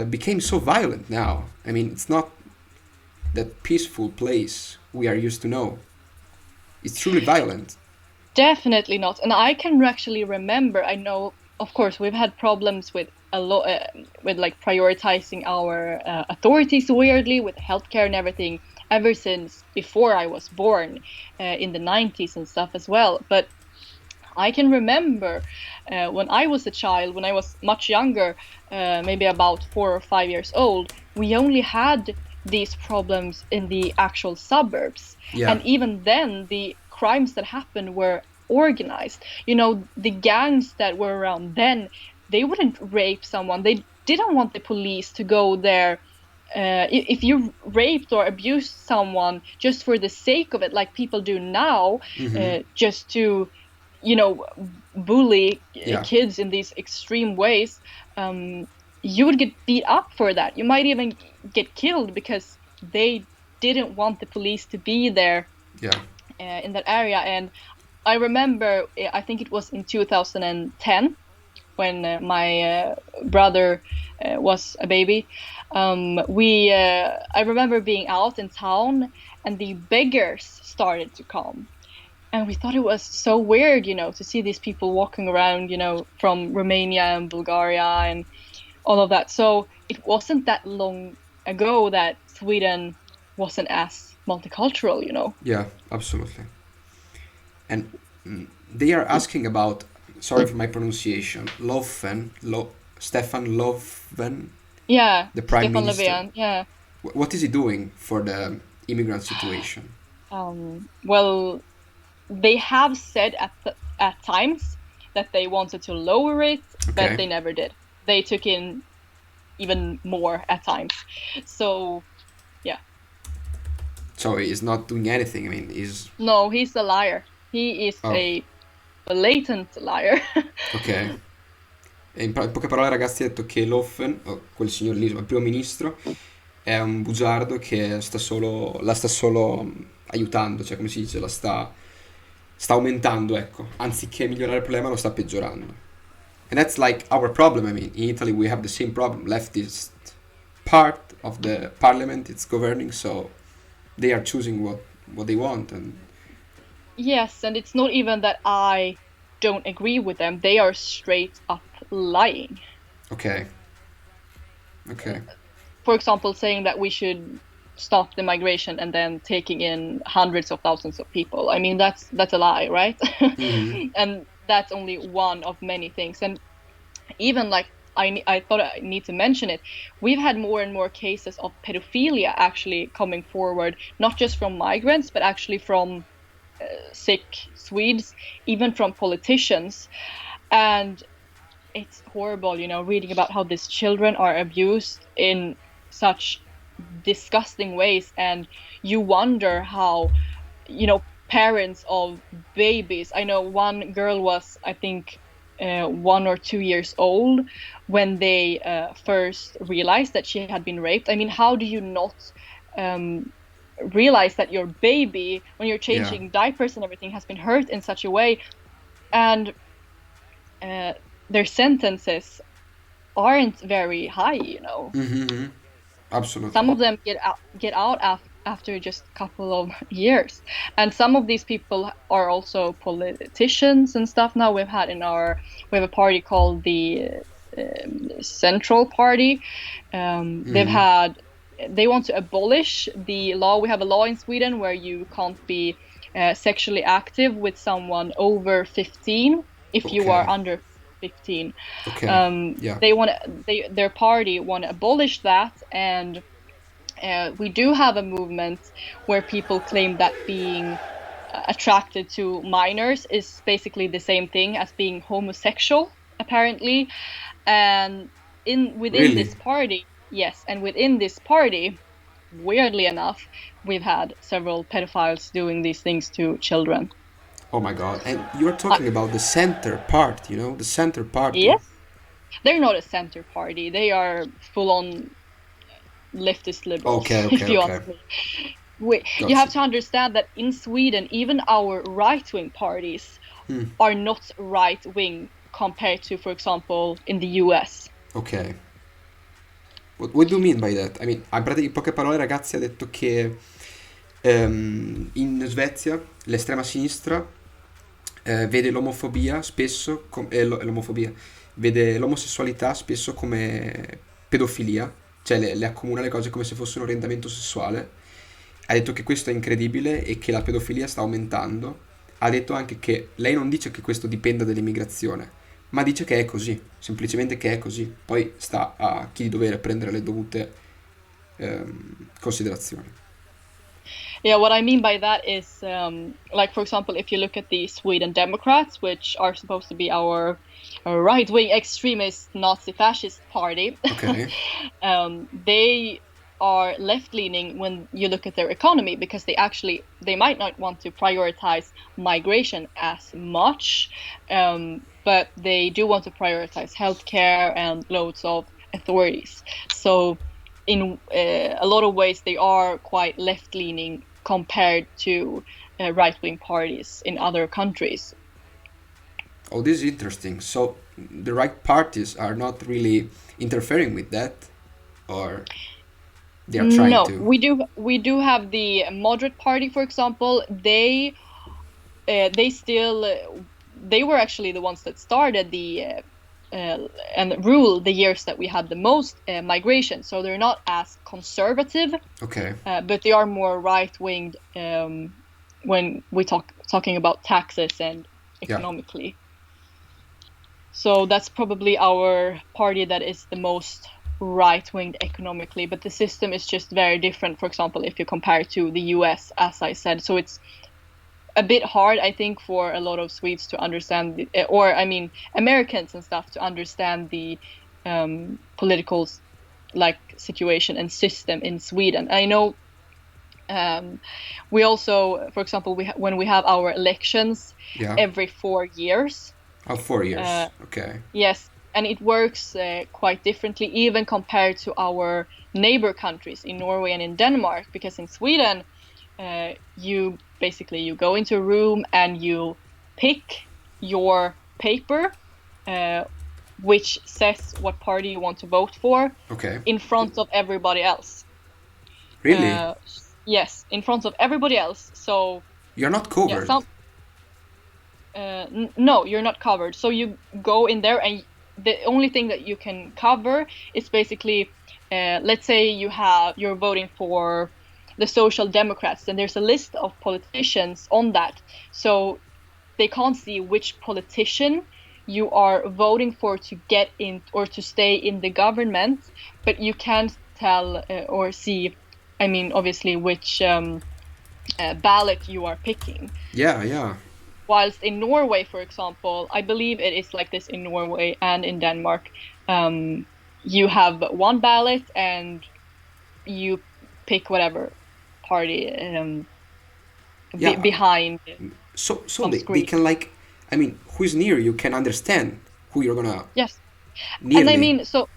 became so violent now. I mean, it's not that peaceful place we are used to know. It's truly violent. Definitely not. And I can actually remember, I know, of course, we've had problems with a lot, with like prioritizing our authorities weirdly, with healthcare and everything, ever since before I was born, in the 90s and stuff as well. But I can remember when I was a child, when I was much younger, maybe about 4 or 5 years old, we only had these problems in the actual suburbs. Yeah. And even then, the crimes that happened were organized. The gangs that were around then, they wouldn't rape someone. They didn't want the police to go there. If you raped or abused someone just for the sake of it, like people do now, just to, bully kids in these extreme ways, you would get beat up for that. You might even get killed because they didn't want the police to be there in that area. And I remember, I think it was in 2010, when my brother was a baby. I remember being out in town, and the beggars started to come. And we thought it was so weird, to see these people walking around, from Romania and Bulgaria and all of that. So it wasn't that long ago that Sweden wasn't as multicultural, you know. Yeah, absolutely. And they are asking about, sorry for my pronunciation, Stefan Löfven, Yeah, the prime Stefan minister. Löfven, yeah. What is he doing for the immigrant situation? Well, they have said at times that they wanted to lower it, Okay. but they never did. They took in even more at times. So, yeah. So he's not doing anything. I mean, No, he's a liar. He is a blatant liar. Ok. E in poche parole, ragazzi, ha detto che Löfven, quel signor lì, il primo ministro, è un bugiardo che la sta solo aiutando, cioè come si dice, sta aumentando, ecco. Anziché migliorare il problema, lo sta peggiorando. And that's like our problem. I mean, in Italy we have the same problem. Leftist part of the parliament, it's governing, so they are choosing what they want. And yes, and it's not even that I don't agree with them. They are straight up lying. Okay. For example, saying that we should stop the migration and then taking in hundreds of thousands of people. I mean, that's a lie, right? Mm-hmm. And that's only one of many things. And even like I thought I need to mention it, we've had more and more cases of pedophilia actually coming forward, not just from migrants, but actually from sick Swedes, even from politicians. And it's horrible, you know, reading about how these children are abused in such disgusting ways. And you wonder how, you know, parents of babies, I know one girl was, I think, 1 or 2 years old when they first realized that she had been raped. I mean, how do you not realize that your baby, when you're changing diapers and everything, has been hurt in such a way? And their sentences aren't very high, you know. Mm-hmm. Absolutely. Some of them get out after just a couple of years, and some of these people are also politicians and stuff. Now we have a party called the Central Party. They want to abolish the law. We have a law in Sweden where you can't be sexually active with someone over 15 if you are under 15. Their party want to abolish that, and we do have a movement where people claim that being attracted to minors is basically the same thing as being homosexual, apparently. And within this party, yes, and within this party, weirdly enough, we've had several pedophiles doing these things to children. Oh my god. And you're talking about the center part, you know, the center party. Yes. They're not a center party. They are full-on leftist liberals, if you ask me. You have to understand that in Sweden, even our right-wing parties are not right-wing compared to, for example, in the US. Ok. What do you mean by that? I mean, in poche parole, ragazzi, ha detto che in Svezia l'estrema sinistra vede l'omofobia spesso vede l'omosessualità spesso come pedofilia, cioè le accomuna le cose come se fosse un orientamento sessuale. Ha detto che questo è incredibile e che la pedofilia sta aumentando. Ha detto anche che lei non dice che questo dipenda dall'immigrazione, ma dice che è così, semplicemente che è così. Poi sta a chi di dovere prendere le dovute considerazioni. Yeah, what I mean by that is, like, for example, if you look at the Sweden Democrats, which are supposed to be our right-wing extremist Nazi-fascist party, Okay. they are left-leaning when you look at their economy, because they might not want to prioritize migration as much, but they do want to prioritize healthcare and loads of authorities. So in a lot of ways, they are quite left-leaning compared to right-wing parties in other countries. Oh, this is interesting. So the right parties are not really interfering with that, or they are trying to? No, we do have the moderate party, for example. They were actually the ones that started the and rule the years that we had the most migration. So they're not as conservative, but they are more right-winged when we talking about taxes and economically. Yeah. So that's probably our party that is the most right-winged economically, but the system is just very different, for example, if you compare it to the US, as I said. So it's a bit hard, I think, for a lot of Swedes to understand, Americans and stuff, to understand the political situation and system in Sweden. I know we also, for example, when we have our elections every 4 years. Oh, 4 years. Okay. Yes, and it works quite differently, even compared to our neighbor countries in Norway and in Denmark, because in Sweden, you go into a room and you pick your paper, which says what party you want to vote for, in front of everybody else. Really? Yes, in front of everybody else. So you're not covered. No, you're not covered. So you go in there, and the only thing that you can cover is basically, let's say you're voting for the Social Democrats, and there's a list of politicians on that. So they can't see which politician you are voting for to get in or to stay in the government, but you can't tell or see, obviously, which ballot you are picking. Yeah. Whilst in Norway, for example, I believe it is like this in Norway and in Denmark, you have one ballot and you pick whatever party behind. So they can who's near you can understand who you're gonna. Yes, nearly. So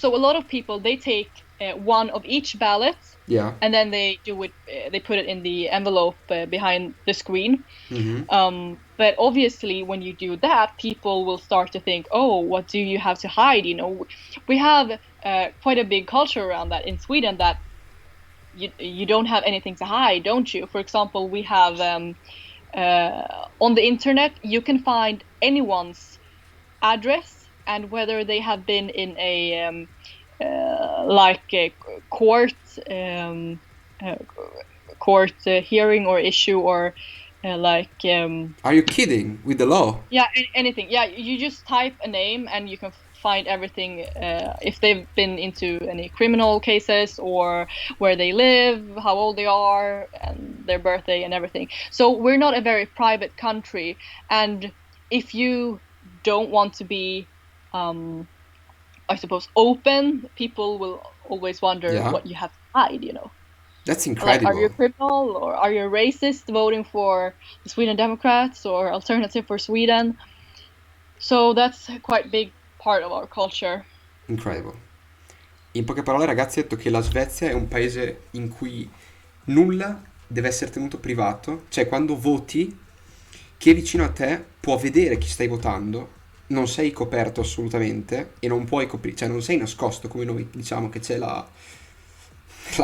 a lot of people, they take one of each ballot. Yeah. And then they do it. They put it in the envelope behind the screen. Mm-hmm. But obviously, when you do that, people will start to think, "Oh, what do you have to hide?" We have quite a big culture around that in Sweden. That you don't have anything to hide, don't you? For example, we have on the internet, you can find anyone's address and whether they have been in a court hearing or issue, or Are you kidding? With the law? Yeah, anything. Yeah, you just type a name and you can find everything, if they've been into any criminal cases, or where they live, how old they are, and their birthday and everything. So we're not a very private country, and if you don't want to be I suppose open, people will always wonder what you have to hide, That's incredible. Are you a criminal, or are you a racist voting for the Sweden Democrats or Alternative for Sweden? So that's quite big part of our culture. Incredible. In poche parole, ragazzi, ha detto che la Svezia è un paese in cui nulla deve essere tenuto privato, cioè quando voti, chi è vicino a te può vedere chi stai votando, non sei coperto assolutamente e non puoi cioè non sei nascosto come noi diciamo che c'è la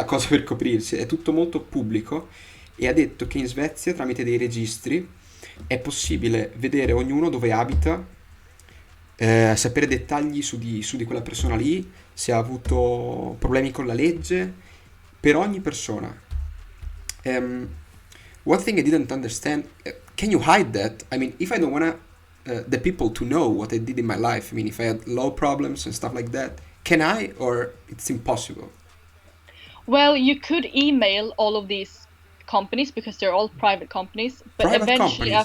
cosa per coprirsi, è tutto molto pubblico, e ha detto che in Svezia tramite dei registri è possibile vedere ognuno dove abita, sapere dettagli su di quella persona lì, se ha avuto problemi con la legge, per ogni persona. One thing I didn't understand, can you hide that? If I don't want the people to know what I did in my life, if I had law problems and stuff like that, can I, or it's impossible? Well, you could email all of these companies because they're all private companies, but eventually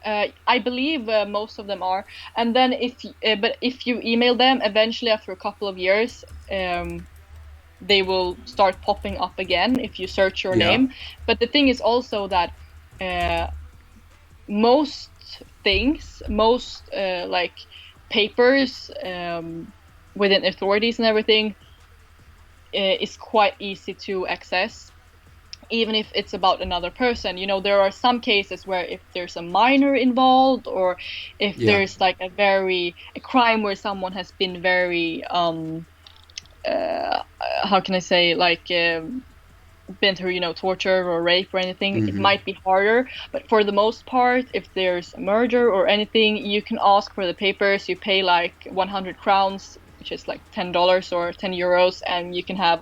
I believe most of them are, and then if you email them, eventually after a couple of years they will start popping up again if you search your name. But the thing is also that most papers within authorities and everything is quite easy to access, even if it's about another person. There are some cases where if there's a minor involved, or if there's a crime where someone has been very how can I say, been through, torture or rape or anything, it might be harder. But for the most part, if there's a murder or anything, you can ask for the papers. You pay like 100 crowns, which is like $10 or 10 euros, and you can have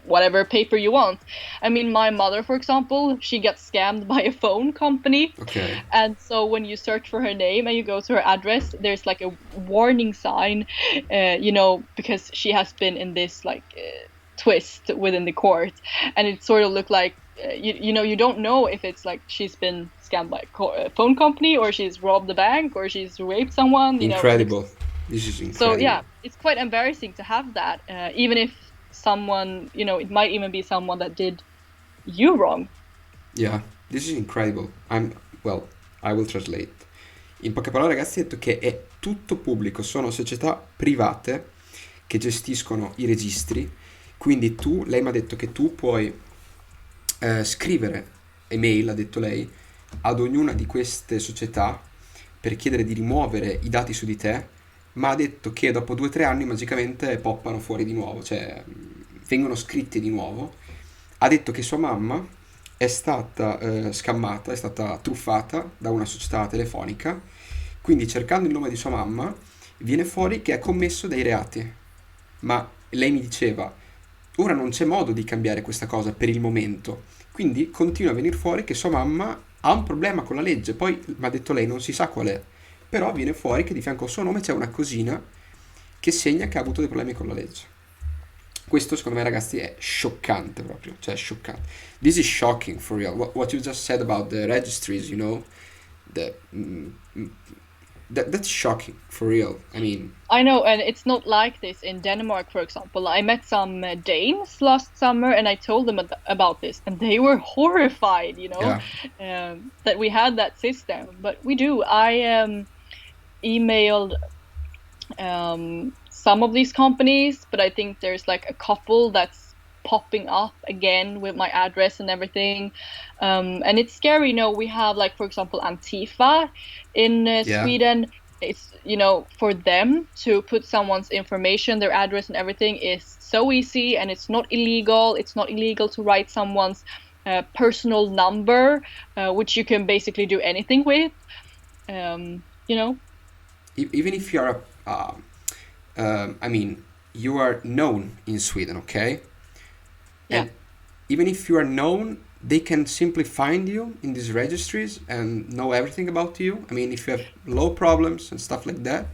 whatever paper you want. I mean, my mother, for example, she got scammed by a phone company. Okay. And so when you search for her name and you go to her address, there's like a warning sign, because she has been in this like twist within the court. And it sort of looked like, you don't know if it's like she's been scammed by a phone company, or she's robbed a bank, or she's raped someone. Incredible. This is incredible. So yeah, it's quite embarrassing to have that, even if someone, it might even be someone that did you wrong. Yeah, this is incredible. I will translate. In poche parole, ragazzi, ha detto che è tutto pubblico, sono società private che gestiscono i registri, quindi lei mi ha detto che tu puoi scrivere email, ha detto lei, ad ognuna di queste società per chiedere di rimuovere i dati su di te, ma ha detto che dopo 2 o 3 anni magicamente poppano fuori di nuovo, cioè vengono scritti di nuovo. Ha detto che sua mamma è stata scammata, è stata truffata da una società telefonica, quindi cercando il nome di sua mamma viene fuori che ha commesso dei reati. Ma lei mi diceva, ora non c'è modo di cambiare questa cosa per il momento, quindi continua a venire fuori che sua mamma ha un problema con la legge. Poi mi ha detto lei, non si sa qual è, però viene fuori che di fianco al suo nome c'è una cosina che segna che ha avuto dei problemi con la legge. Questo secondo me, ragazzi, è scioccante proprio, cioè scioccante. This is shocking for real. What you just said about the registries, that's shocking for real. I mean, I know, and it's not like this in Denmark, for example. I met some Danes last summer, and I told them about this, and they were horrified, that we had that system. But we do. I emailed some of these companies, but I think there's like a couple that's popping up again with my address and everything, and it's scary. We have, like, for example, Antifa in Sweden. It's, for them to put someone's information, their address and everything is so easy, and it's not illegal. It's not illegal to write someone's personal number, which you can basically do anything with. Even if you're you are known in Sweden, okay? Yeah. And even if you are known, they can simply find you in these registries and know everything about you. I mean, if you have law problems and stuff like that.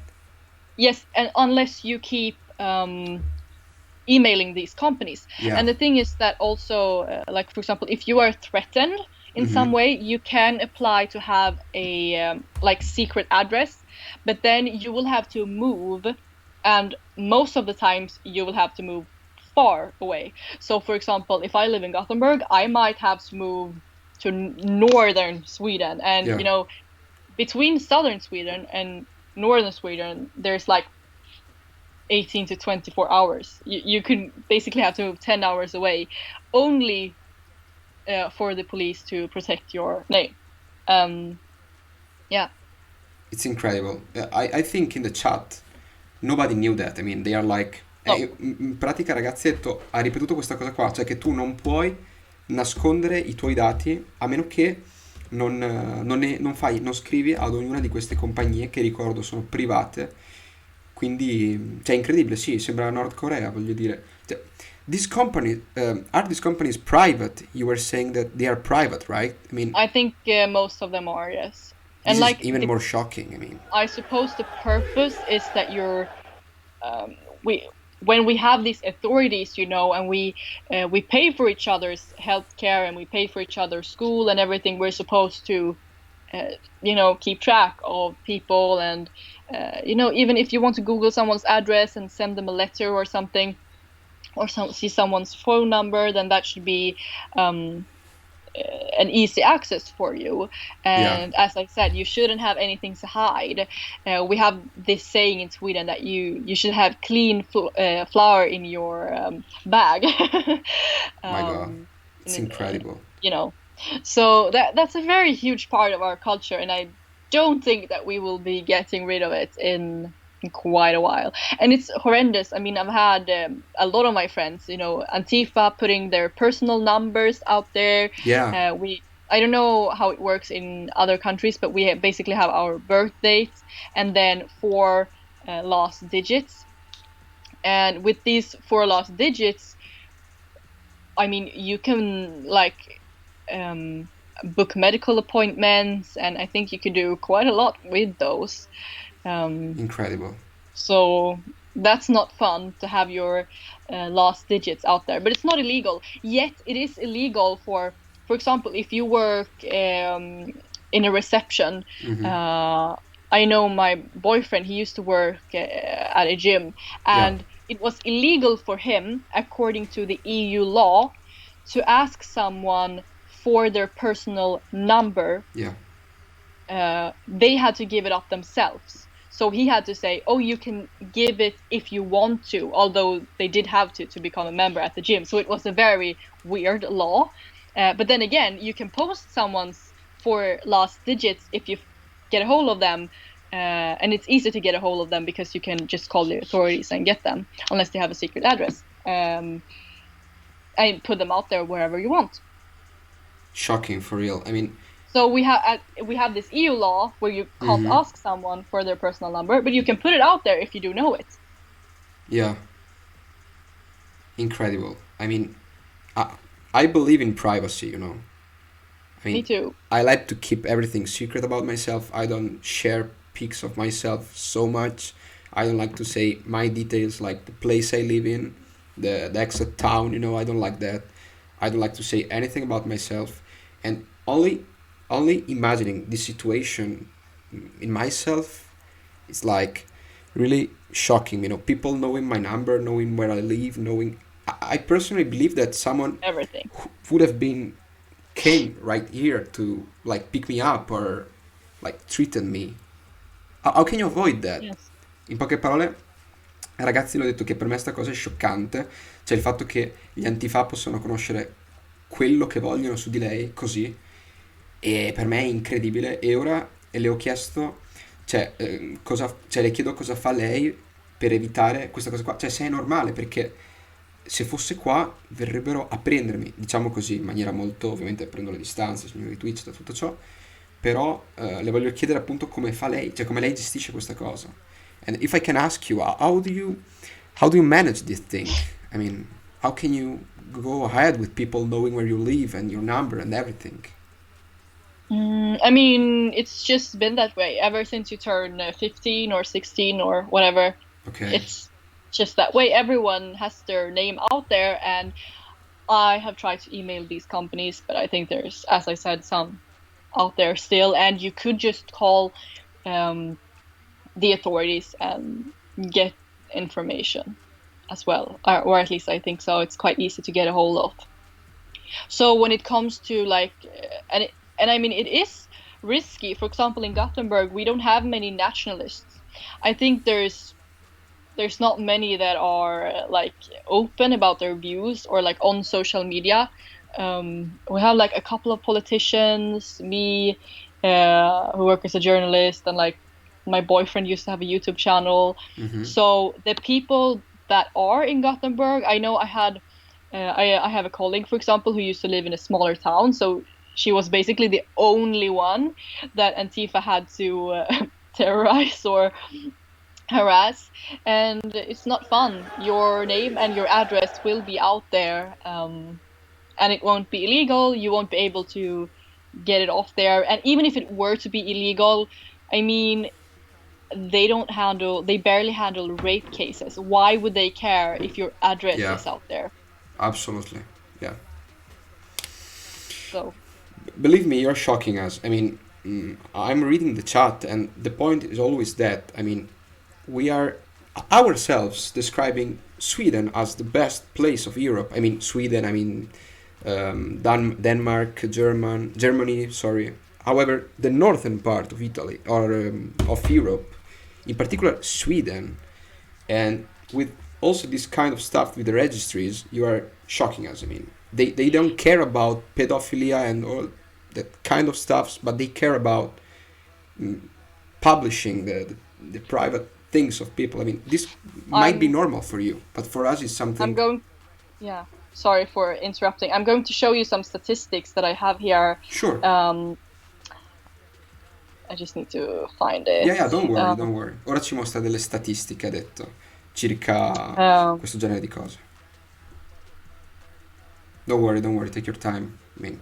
Yes, and unless you keep emailing these companies. Yeah. And the thing is that also, like, for example, if you are threatened in some way, you can apply to have a secret address, but then you will have to move, and most of the times you will have to move far away. So, for example, if I live in Gothenburg, I might have to move to northern Sweden, and between southern Sweden and northern Sweden, there's like 18 to 24 hours. You could basically have to move 10 hours away, only for the police to protect your name. Yeah. It's incredible. I think in the chat nobody knew that. I mean, they are like... No. In pratica, ragazzetto ha ripetuto questa cosa qua, cioè che tu non puoi nascondere i tuoi dati a meno che non scrivi ad ognuna di queste compagnie, che ricordo sono private. Quindi, cioè, incredibile, sì, sembra Nord Corea, voglio dire. Cioè, these companies, are these companies private? You were saying that they are private, right? I mean, I think most of them are, yes. This And like is even more shocking. I mean, I suppose the purpose is that when we have these authorities, and we pay for each other's healthcare, and we pay for each other's school and everything, we're supposed to, keep track of people, and even if you want to Google someone's address and send them a letter or something, or see someone's phone number, then that should be an easy access for you. And as I said, you shouldn't have anything to hide. We have this saying in Sweden that you should have clean flour in your bag. my God, it's incredible. So that's a very huge part of our culture, and I don't think that we will be getting rid of it in quite a while, and it's horrendous. I mean, I've had a lot of my friends, Antifa putting their personal numbers out there. Yeah. I don't know how it works in other countries, but we basically have our birth dates and then 4 last digits. And with these 4 last digits, I mean, you can book medical appointments, and I think you could do quite a lot with those. Incredible. So that's not fun to have your last digits out there, but it's not illegal. Yet it is illegal for example, if you work in a reception. I know my boyfriend, he used to work at a gym, and it was illegal for him, according to the EU law, to ask someone for their personal number. They had to give it up themselves. So he had to say, oh, you can give it if you want to, although they did have to become a member at the gym. So it was a very weird law. But then again, you can post someone's 4 last digits if you get a hold of them. And it's easy to get a hold of them because you can just call the authorities and get them, unless they have a secret address. And put them out there wherever you want. Shocking, for real. I mean... So we have this EU law where you can't ask someone for their personal number, but you can put it out there if you do know it. Yeah. Incredible. I mean, I believe in privacy, I mean, me too. I like to keep everything secret about myself. I don't share pics of myself so much. I don't like to say my details, like the place I live in, the exact town, I don't like that. I don't like to say anything about myself. And only imagining this situation in myself is like really shocking. People knowing my number, knowing where I live, knowing. I personally believe that someone everything would have came right here to pick me up or treated me. How can you avoid that? Yes. In poche parole, ragazzi, l'ho detto che per me sta cosa è scioccante, cioè il fatto che gli antifa possono conoscere quello che vogliono su di lei così, e per me è incredibile. E ora le ho chiesto, le chiedo cosa fa lei per evitare questa cosa qua, cioè se è normale, perché se fosse qua verrebbero a prendermi, diciamo così, in maniera molto, ovviamente prendo le distanze, signori Twitch, da tutto ciò, però le voglio chiedere appunto come fa lei, cioè come lei gestisce questa cosa. And if I can ask you, how do you manage this thing? I mean, how can you go ahead with people knowing where you live and your number and everything? I mean, it's just been that way ever since you turn 15 or 16 or whatever. Okay. It's just that way. Everyone has their name out there, and I have tried to email these companies, but I think there's, as I said, some out there still, and you could just call the authorities and get information as well, or at least I think so. It's quite easy to get a hold of. So when it comes to and I mean, it is risky. For example, in Gothenburg, we don't have many nationalists. I think there's not many that are open about their views or on social media. We have a couple of politicians, me, who work as a journalist, and my boyfriend used to have a YouTube channel. So the people that are in Gothenburg, I know I have a colleague, for example, who used to live in a smaller town, so she was basically the only one that Antifa had to terrorize or harass, and it's not fun. Your name and your address will be out there, and it won't be illegal. You won't be able to get it off there, and even if it were to be illegal, I mean, they barely handle rape cases. Why would they care if your address is out there? Absolutely, yeah. So, believe me, you're shocking us. I mean, I'm reading the chat, and the point is always that, I mean, we are ourselves describing Sweden as the best place of Europe. I mean, Sweden, I mean, Denmark, Germany, sorry. However, the northern part of Italy, or of Europe, in particular Sweden, and with also this kind of stuff with the registries, you are shocking us. I mean, they don't care about pedophilia and all that kind of stuff, but they care about publishing the private things of people. I mean, this might be normal for you, but for us it's something. Yeah, sorry for interrupting. I'm going to show you some statistics that I have here. Sure. I just need to find it. Yeah, don't worry. Ora ci mostra delle statistiche, ha detto, circa questo genere di cose. Don't worry, take your time. I mean,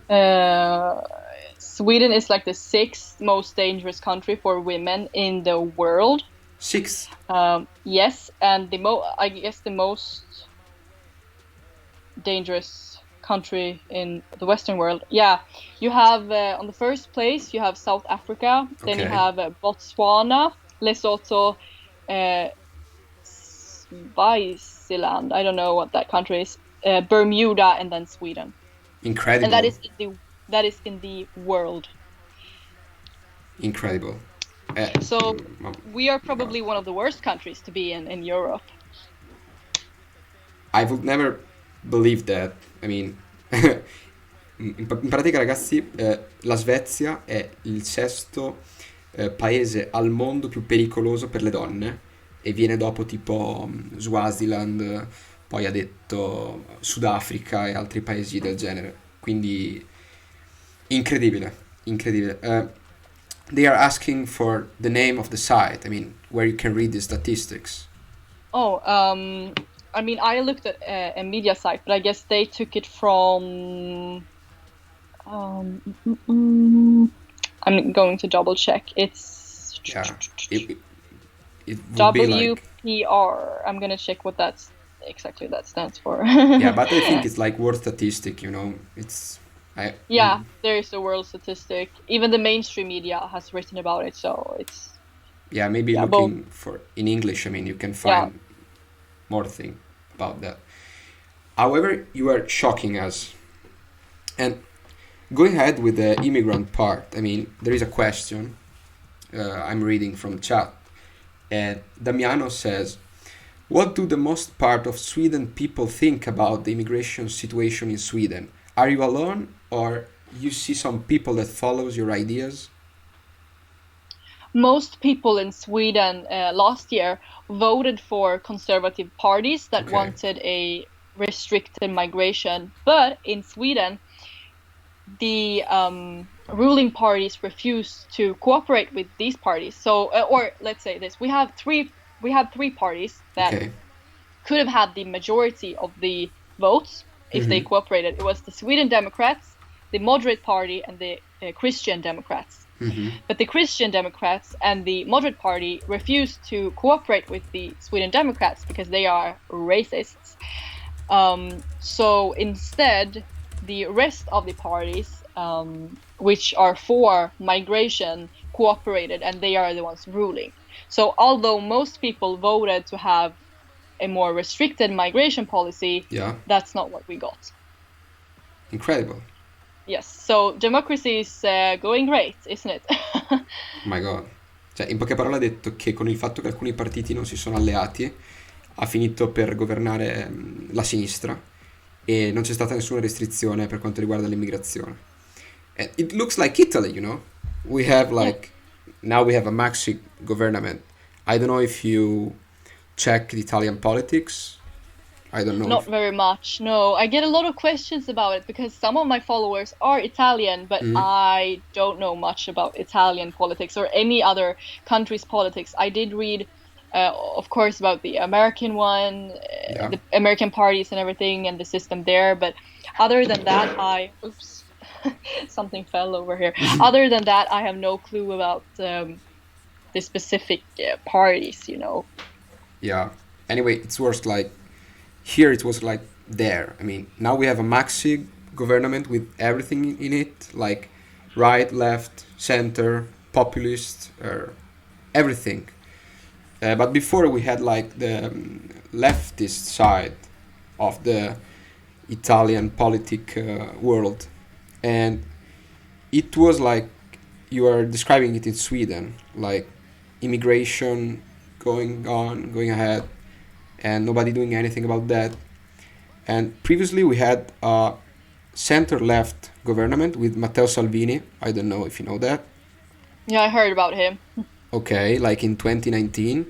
Sweden is like the 6th most dangerous country for women in the world. 6th? Yes, and I guess the most dangerous country in the Western world. Yeah, you have on the first place you have South Africa, then you have Botswana, Lesotho, Swaziland, I don't know what that country is, Bermuda, and then Sweden. Incredible. And that is in the world. Incredible. So we are probably one of the worst countries to be in Europe. I would never believe that. I mean, in pratica, ragazzi, la Svezia è il 6º paese al mondo più pericoloso per le donne, e viene dopo tipo Swaziland, poi ha detto Sudafrica e altri paesi del genere. Quindi incredibile. They are asking for the name of the site, I mean, where you can read the statistics. I mean, I looked at a media site, but I guess they took it from. I'm going to double check. It's. Yeah, it would be like. WPR. I'm gonna check what that stands for. Yeah, but I think it's like world statistic. It's. There is a world statistic. Even the mainstream media has written about it, so it's. Yeah, maybe looking for in English. I mean, you can find more thing about that. However, you are shocking us. And going ahead with the immigrant part, I mean, there is a question I'm reading from chat. And Damiano says, what do the most part of Sweden people think about the immigration situation in Sweden? Are you alone, or you see some people that follows your ideas? Most people in Sweden last year voted for conservative parties that wanted a restricted migration. But in Sweden, the ruling parties refused to cooperate with these parties. So, or let's say this: we had three parties that could have had the majority of the votes if they cooperated. It was the Sweden Democrats, the Moderate Party, and the Christian Democrats. But the Christian Democrats and the Moderate Party refused to cooperate with the Sweden Democrats because they are racists. So instead, the rest of the parties, which are for migration, cooperated, and they are the ones ruling. So although most people voted to have a more restricted migration policy, that's not what we got. Incredible. Yes, so democracy is going great, isn't it? Oh my god. Cioè, in poche parole ha detto che con il fatto che alcuni partiti non si sono alleati ha finito per governare la sinistra e non c'è stata nessuna restrizione per quanto riguarda l'immigrazione. And it looks like Italy, We have now we have a maxi government. I don't know if you check the Italian politics. I don't know. Not very much, no. I get a lot of questions about it because some of my followers are Italian, but I don't know much about Italian politics or any other country's politics. I did read, of course, about the American one, the American parties and everything, and the system there. But other than that, oops, something fell over here. Other than that, I have no clue about the specific parties, Yeah. Anyway, it's worse like. Here it was like there. I mean, now we have a maxi government with everything in it, like right, left, center, populist, everything. But before we had like the leftist side of the Italian politic world. And it was like you are describing it in Sweden, like immigration going ahead, and nobody doing anything about that. And previously we had a center-left government with Matteo Salvini. I don't know if you know that. Yeah, I heard about him. Okay, like in 2019.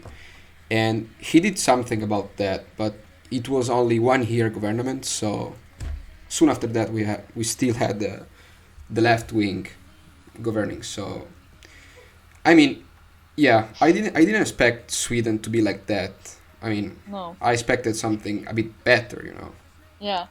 and he did something about that, but it was only 1 year government. So soon after that, we still had the left wing governing. So I mean, yeah, I didn't expect Sweden to be like that. I mean, No. I expected something a bit better, you know. Yeah.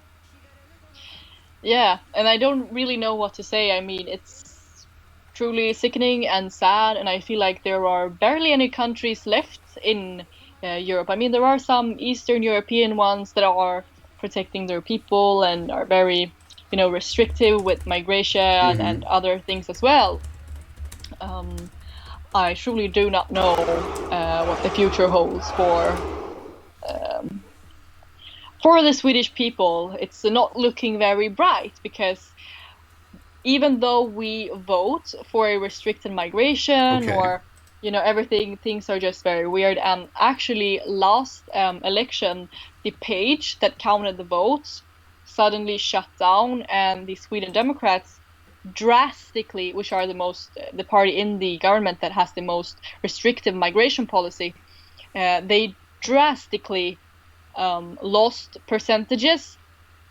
Yeah, and I don't really know what to say. I mean, it's truly sickening and sad, and I feel like there are barely any countries left in Europe. I mean, there are some Eastern European ones that are protecting their people and are very, restrictive with migration and other things as well. I truly do not know what the future holds for the Swedish people. It's not looking very bright, because even though we vote for a restricted migration, Okay. or things are just very weird. And actually, last election, the page that counted the votes suddenly shut down, and the Sweden Democrats drastically, which are the party in the government that has the most restrictive migration policy, they drastically lost percentages.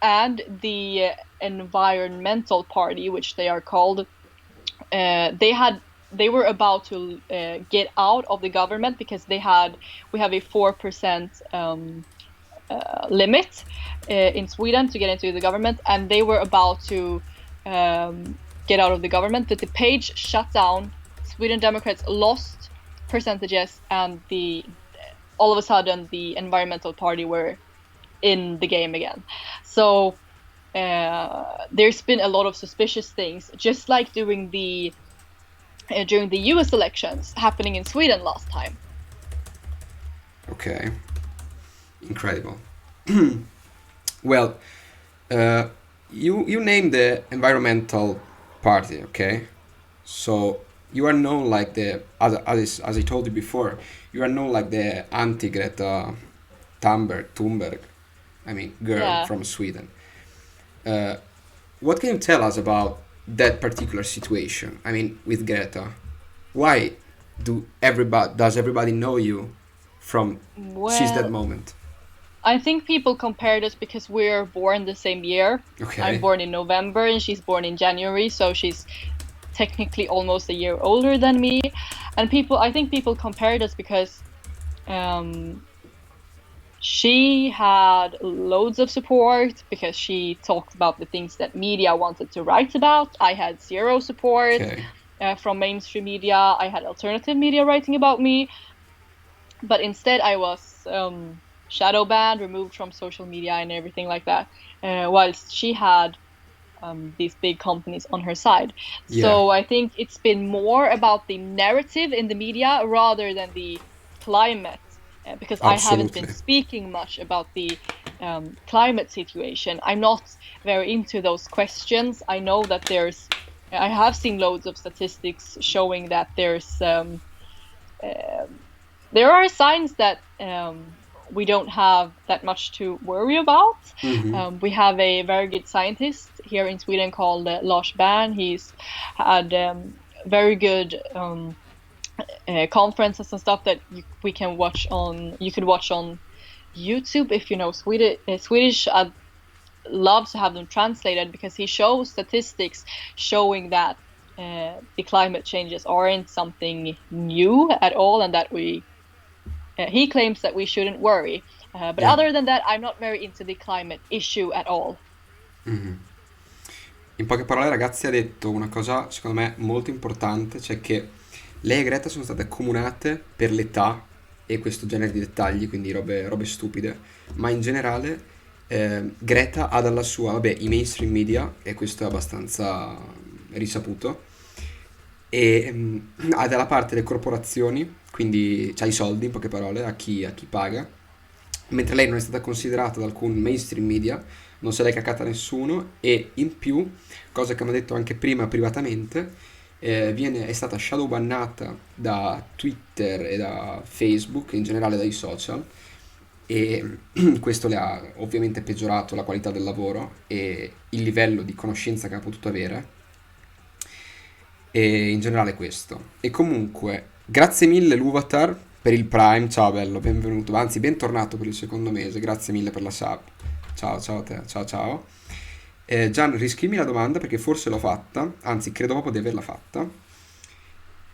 And the environmental party, which they are called, they were about to get out of the government, because we have a 4% limit in Sweden to get into the government, and they were about to get out of the government, but the page shut down. Sweden Democrats lost percentages, and all of a sudden the environmental party were in the game again. So there's been a lot of suspicious things, just like during the US elections happening in Sweden last time. Okay. Incredible. Well, you named the environmental party, okay? So you are known like as I told you before, you are known like the anti-Greta Thunberg, girl from Sweden. What can you tell us about that particular situation? I mean, with Greta, why does everybody know you from since that moment? I think people compared us because we're born the same year. Okay. I'm born in November and she's born in January, so she's technically almost a year older than me. And I think people compared us because she had loads of support, because she talked about the things that media wanted to write about. I had zero support from mainstream media. I had alternative media writing about me. But instead I was shadow banned, removed from social media and everything like that, whilst she had these big companies on her side. Yeah. So I think it's been more about the narrative in the media rather than the climate, because Absolutely. I haven't been speaking much about the climate situation. I'm not very into those questions. I know that I have seen loads of statistics showing that there are signs that we don't have that much to worry about. Mm-hmm. We have a very good scientist here in Sweden called Lars Bern. He's had very good conferences and stuff that you could watch on YouTube if you know Swedish. I'd love to have them translated, because he shows statistics showing that the climate changes aren't something new at all, and that he claims that we shouldn't worry. But other than that, I'm not very into the climate issue at all. Mm-hmm. In poche parole, ragazzi, ha detto una cosa secondo me molto importante, cioè che lei e Greta sono state accomunate per l'età e questo genere di dettagli, quindi robe stupide, ma in generale Greta ha dalla sua, i mainstream media, e questo è abbastanza risaputo, e ha dalla parte le corporazioni, quindi c'ha i soldi, in poche parole, a chi paga, mentre lei non è stata considerata da alcun mainstream media, non se l'è cacata nessuno, e in più, cosa che mi ha detto anche prima privatamente, è stata shadow bannata da Twitter e da Facebook, in generale dai social, e questo le ha ovviamente peggiorato la qualità del lavoro e il livello di conoscenza che ha potuto avere, e in generale questo. E comunque grazie mille Luvatar per il Prime. Ciao bello, benvenuto, anzi bentornato per il secondo mese, grazie mille per la sub. Ciao a te, ciao. Gian, riscrivimi la domanda perché forse l'ho fatta, anzi credo proprio di averla fatta.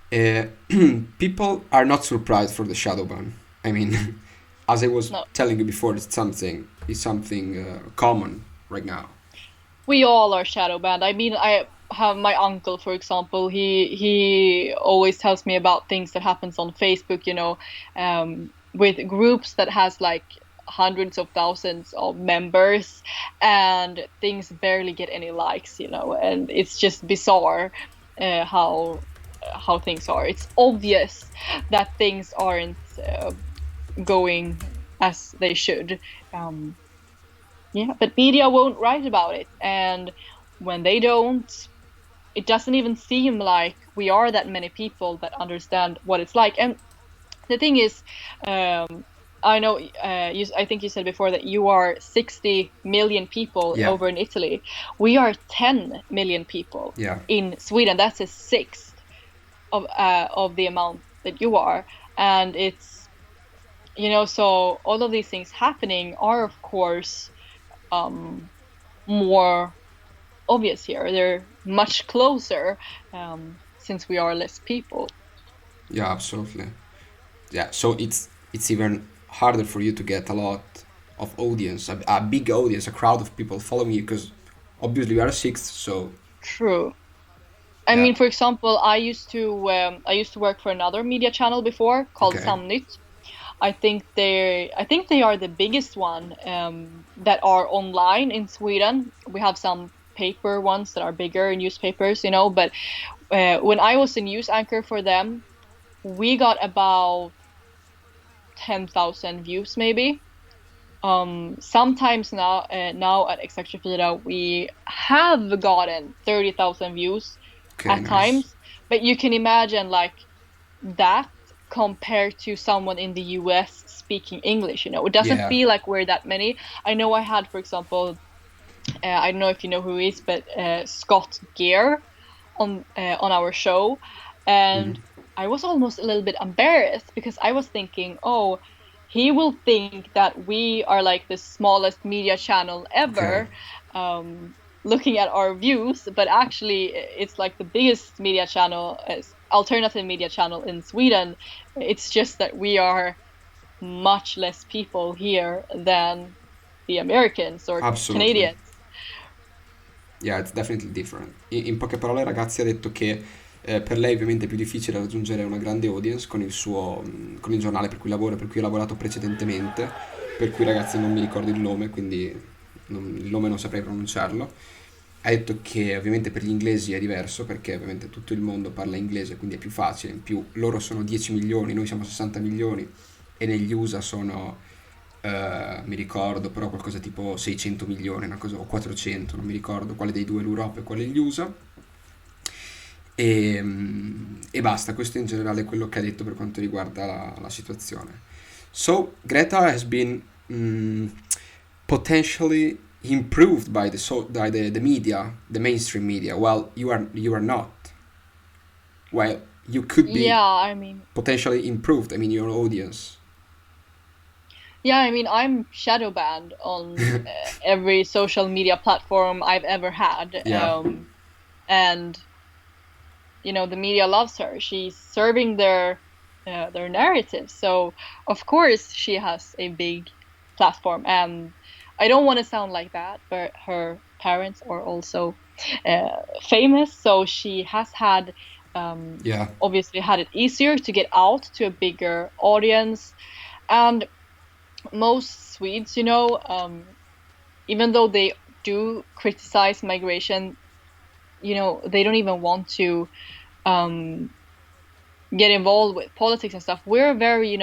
People are not surprised for the shadow ban. I mean, as I was No. telling you before, it's something common right now. We all are shadow banned. I mean, I have my uncle, for example. He always tells me about things that happens on Facebook, with groups that has like hundreds of thousands of members, and things barely get any likes, and it's just bizarre how things are. It's obvious that things aren't going as they should. But media won't write about it, and when they don't, it doesn't even seem like we are that many people that understand what it's like. And the thing is, I know I think you said before that you are 60 million people over in Italy. We are 10 million people in Sweden. That's a sixth of the amount that you are, and it's so all of these things happening are of course more obvious here. They're much closer since we are less people. Yeah, absolutely. Yeah, so it's even harder for you to get a lot of audience, a big audience, a crowd of people following you, because obviously you are a sixth. So true. I mean, for example, I used to work for another media channel before called Samnytt. I think they are the biggest one that are online in Sweden. We have some paper ones that are bigger, newspapers, but when I was a news anchor for them, we got about 10,000 views maybe. Sometimes now at Exakt24 we have gotten 30,000 views at times, but you can imagine like that compared to someone in the US speaking English, it doesn't feel like we're that many. I know I had, for example, I don't know if you know who he is, but Scott Gear on our show, and I was almost a little bit embarrassed because I was thinking, oh, he will think that we are like the smallest media channel ever, looking at our views, but actually it's like the biggest media channel, alternative media channel in Sweden. It's just that we are much less people here than the Americans or Canadians. Yeah, it's definitely different. In poche parole, ragazzi, ha detto che per lei ovviamente è più difficile raggiungere una grande audience con il giornale per cui lavora, per cui ho lavorato precedentemente, per cui ragazzi non mi ricordo il nome, quindi il nome non saprei pronunciarlo. Ha detto che ovviamente per gli inglesi è diverso, perché ovviamente tutto il mondo parla inglese, quindi è più facile. In più loro sono 10 milioni, noi siamo 60 milioni, e negli USA sono mi ricordo però qualcosa tipo 600 milioni, una cosa, o 400, non mi ricordo quale dei due l'Europa e quale gli USA. E basta, questo in generale è quello che ha detto per quanto riguarda la situazione. So Greta has been potentially improved by the media, the mainstream media. Well, you are not. Well, you could be potentially improved. I mean, your audience. Yeah, I mean, I'm shadow banned on every social media platform I've ever had. And the media loves her. She's serving their narrative. So of course she has a big platform. And I don't want to sound like that, but her parents are also famous. So she has had obviously had it easier to get out to a bigger audience. And most Swedes, even though they do criticize migration, they don't even want to get involved with politics and stuff. We're very,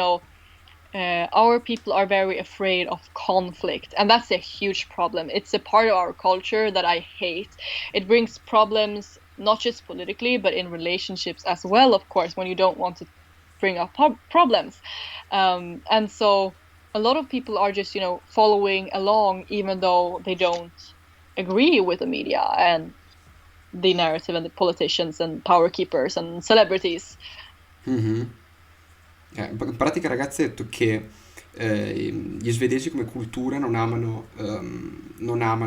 our people are very afraid of conflict, and that's a huge problem. It's a part of our culture that I hate. It brings problems, not just politically, but in relationships as well, of course, when you don't want to bring up problems. And so a lot of people are just, following along, even though they don't agree with the media and the narrative and the politicians and power keepers and celebrities. Mm-hmm. In pratica, ragazzi, ha detto che gli svedesi come cultura non amano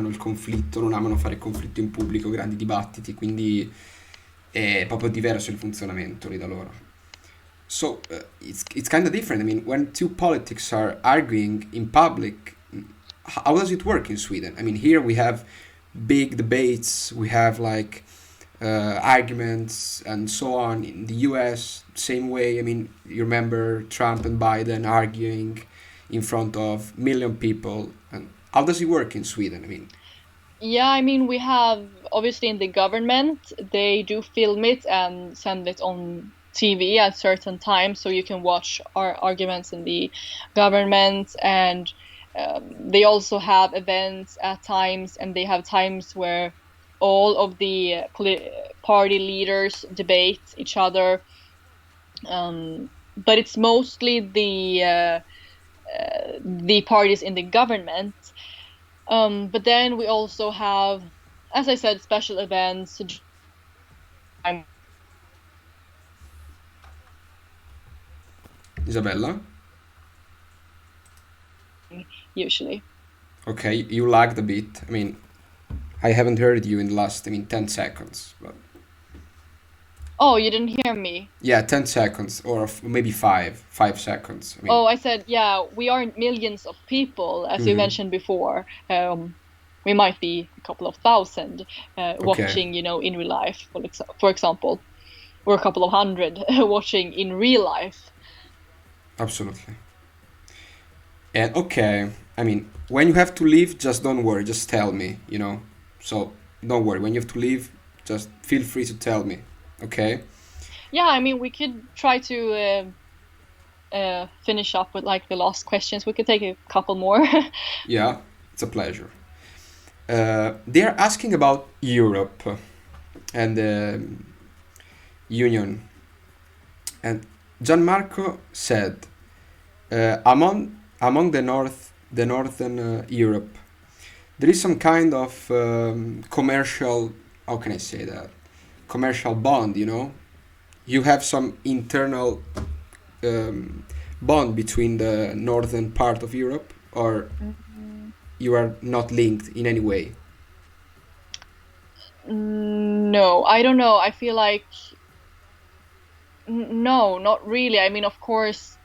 il conflitto, non amano fare conflitto in pubblico, grandi dibattiti, quindi è proprio diverso il funzionamento lì da loro. So it's kind of different. I mean, when two politics are arguing in public, how does it work in Sweden? I mean, here we have big debates, we have like arguments and so on. In the US, same way. I mean, you remember Trump and Biden arguing in front of million people. And how does it work in Sweden? I mean, Yeah, I mean, we have obviously in the government, they do film it and send it on TV at certain times, so you can watch our arguments in the government. And they also have events at times, and they have times where all of the party leaders debate each other. But it's mostly the parties in the government. But then we also have, as I said, special events. Isabella? Usually. Okay, you lagged a bit. I mean, I haven't heard you in the last, 10 seconds. But Oh, you didn't hear me. yeah, 10 seconds or maybe 5 seconds. I mean, Oh, I said, yeah, we aren't millions of people, as you mentioned before. We might be a couple of thousand watching, in real life, for example, or a couple of hundred watching in real life. absolutely. And okay, I mean, when you have to leave, just don't worry, just tell me, So don't worry, when you have to leave, just feel free to tell me, okay? Yeah, I mean, we could try to finish up with like the last questions. We could take a couple more. Yeah, it's a pleasure. They're asking about Europe and the Union. And Gianmarco said, among the northern Europe, there is some kind of commercial, how can I say that? Commercial bond, You have some internal bond between the northern part of Europe, or you are not linked in any way? No, I don't know. I feel like no, not really. I mean, of course,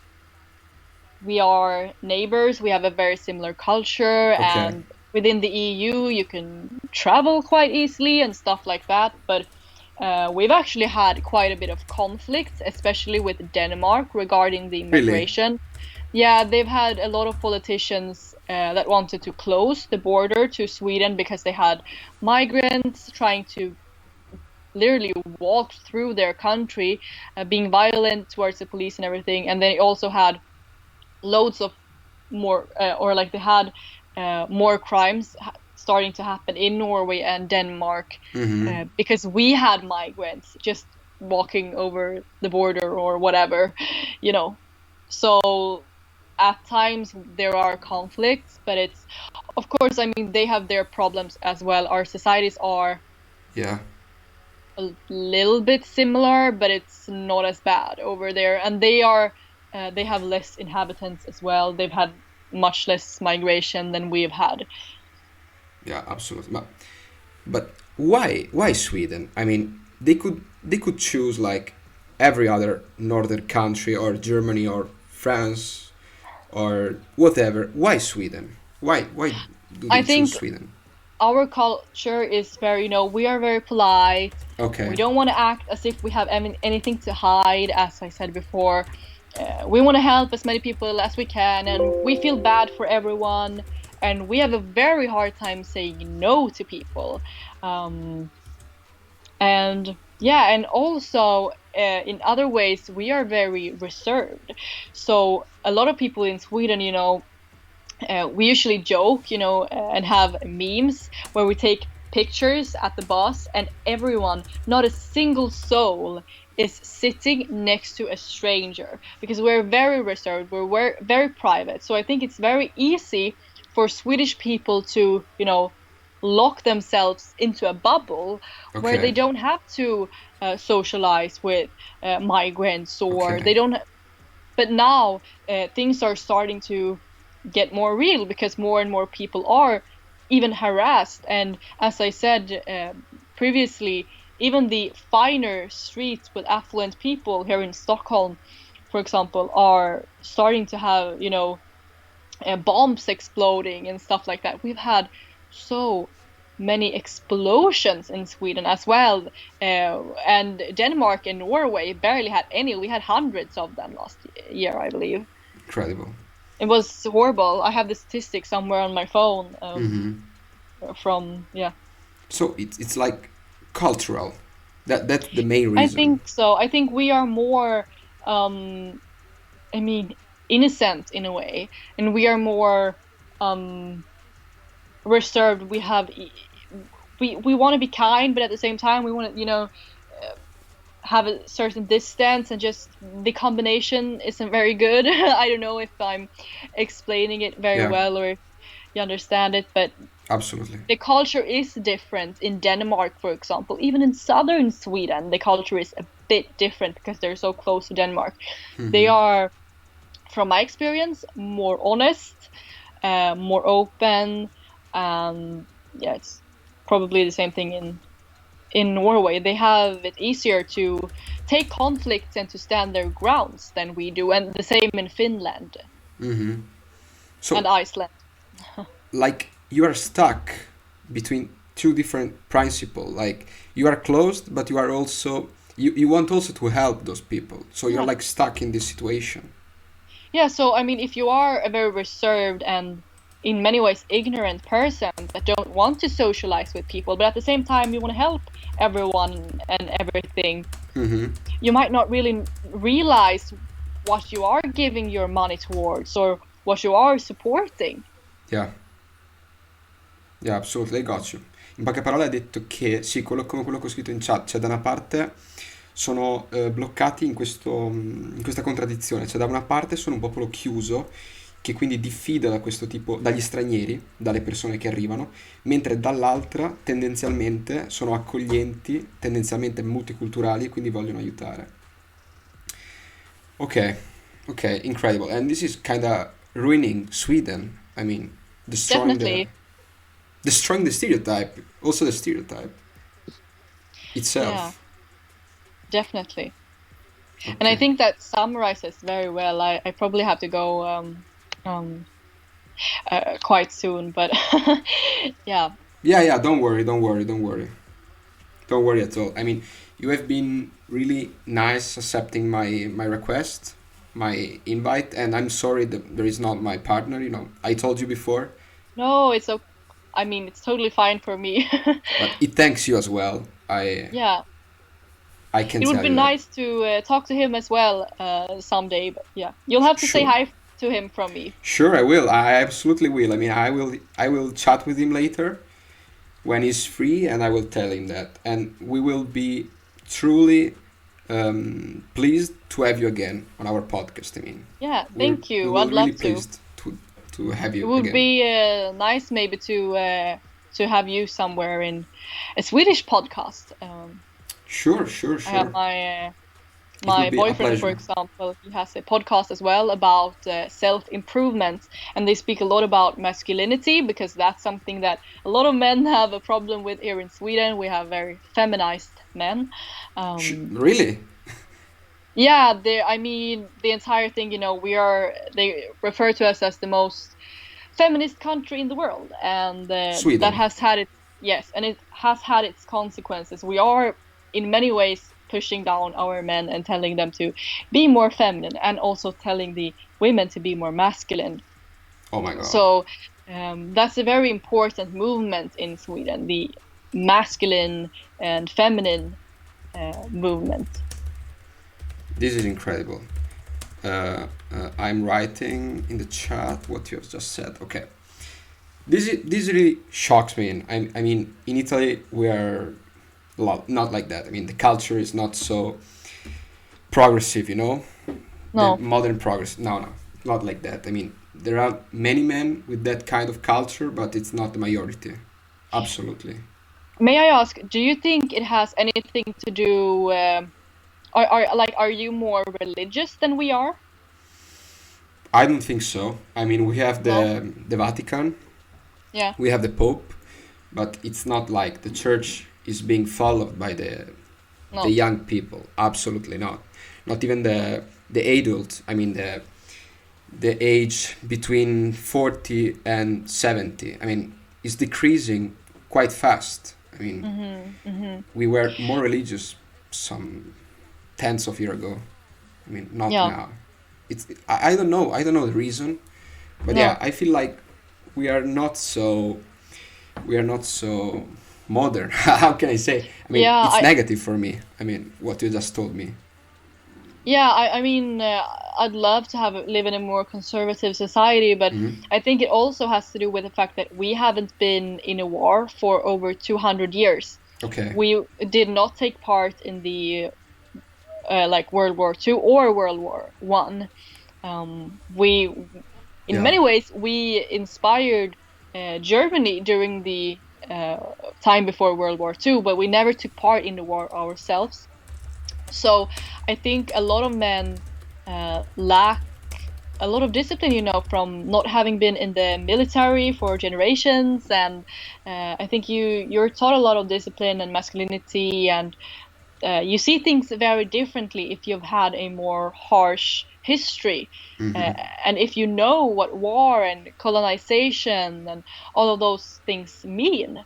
we are neighbors. We have a very similar culture, and within the EU, you can travel quite easily and stuff like that. But we've actually had quite a bit of conflict, especially with Denmark regarding the immigration. Really? Yeah, they've had a lot of politicians that wanted to close the border to Sweden because they had migrants trying to literally walk through their country, being violent towards the police and everything. And they also had loads of more, they had more crimes starting to happen in Norway and Denmark because we had migrants just walking over the border or whatever, So at times there are conflicts, but it's, of course, I mean, they have their problems as well. Our societies are a little bit similar, but it's not as bad over there. And they have less inhabitants as well. They've had much less migration than we've had. Yeah, absolutely. But why Sweden? I mean, they could choose like every other northern country or Germany or France or whatever. Why Sweden? Why do they choose Sweden? Our culture is very, we are very polite. Okay. We don't want to act as if we have anything to hide, as I said before. We want to help as many people as we can, and we feel bad for everyone. And we have a very hard time saying no to people. And also in other ways, we are very reserved. So a lot of people in Sweden, we usually joke, and have memes where we take pictures at the bus and everyone, not a single soul, is sitting next to a stranger because we're very reserved, we're very private. So I think it's very easy for Swedish people to, lock themselves into a bubble where they don't have to socialize with migrants, or they don't But now things are starting to get more real because more and more people are even harassed. And as I said previously, even the finer streets with affluent people here in Stockholm, for example, are starting to have, bombs exploding and stuff like that. We've had so many explosions in Sweden as well. And Denmark and Norway barely had any. We had hundreds of them last year, I believe. Incredible. It was horrible. I have the statistics somewhere on my phone from. So it's like cultural. That's the main reason. I think so. I think we are more, innocent in a way, and we are more reserved. We want to be kind, but at the same time we want to, have a certain distance, and just the combination isn't very good. I don't know if I'm explaining it very well or if you understand it, but absolutely, the culture is different in Denmark, for example. Even in southern Sweden, the culture is a bit different because they're so close to Denmark. They are, from my experience, more honest, more open. It's probably the same thing in Norway. They have it easier to take conflicts and to stand their grounds than we do, and the same in Finland so, and Iceland. Like, you are stuck between two different principles. Like, you are closed, but you are also you want also to help those people. So you're like stuck in this situation. Yeah, so if you are a very reserved and in many ways ignorant person that don't want to socialize with people, but at the same time you want to help everyone and everything, you might not really realize what you are giving your money towards or what you are supporting. Yeah, absolutely, I got you. In poche parole hai detto che sì, come quello che ho scritto in chat, cioè da una parte sono bloccati in questa contraddizione, cioè da una parte sono un popolo chiuso che quindi diffida da questo tipo, dagli stranieri, dalle persone che arrivano, mentre dall'altra tendenzialmente sono accoglienti, tendenzialmente multiculturali, quindi vogliono aiutare. Ok, incredible. And this is kind of ruining Sweden. Destroying the stereotype, also the stereotype itself. Yeah, definitely. Okay. And I think that summarizes very well. I probably have to go quite soon, but yeah. Don't worry at all. You have been really nice accepting my request, my invite, and I'm sorry that there is not my partner. I told you before. No, it's okay. It's totally fine for me. But it thanks you as well. I can. It would be nice to talk to him as well someday. But you'll have to say hi to him from me. Sure, I will. I absolutely will. I will chat with him later when he's free, and I will tell him that, and we will be truly pleased to have you again on our podcast. Thank you. We're I'd love really pleased to have you. It would again. be nice maybe to have you somewhere in a Swedish podcast. Sure. I have my boyfriend, for example, he has a podcast as well about self-improvement, and they speak a lot about masculinity because that's something that a lot of men have a problem with here in Sweden. We have very feminized men. Really? Yeah, the entire thing, they refer to us as the most feminist country in the world, and Sweden. That has had it has had its consequences. We are in many ways pushing down our men and telling them to be more feminine, and also telling the women to be more masculine. Oh my God. So that's a very important movement in Sweden, the masculine and feminine movement. This is incredible. I'm writing in the chat what you have just said. Okay. This really shocks me. In Italy we are not like that. The culture is not so progressive, No. The modern progress. No, not like that. There are many men with that kind of culture, but it's not the majority. Absolutely. May I ask, do you think it has anything to do? Are you more religious than we are? I don't think so. I mean, we have the No? the Vatican, Yeah. we have the Pope, but it's not like the church is being followed by the No. young people. Absolutely not. Not even the adult. I mean the age between 40 and 70. I mean, it's decreasing quite fast. I mean, we were more religious some tens of years ago. I mean, not Yeah. now. I don't know. I don't know the reason, but No. yeah, I feel like we are not so modern. How can I say? I mean, Yeah, it's I- negative for me. I mean, what you just told me. Yeah, I mean, I'd love to live in a more conservative society, but I think it also has to do with the fact that we haven't been in a war for over 200 years. Okay. We did not take part in the like World War II or World War One. We, in Yeah. many ways, we inspired Germany during the time before World War II, but we never took part in the war ourselves. So I think a lot of men lack a lot of discipline, you know, from not having been in the military for generations, and I think you're taught a lot of discipline and masculinity, and you see things very differently if you've had a more harsh history, and if you know what war and colonization and all of those things mean,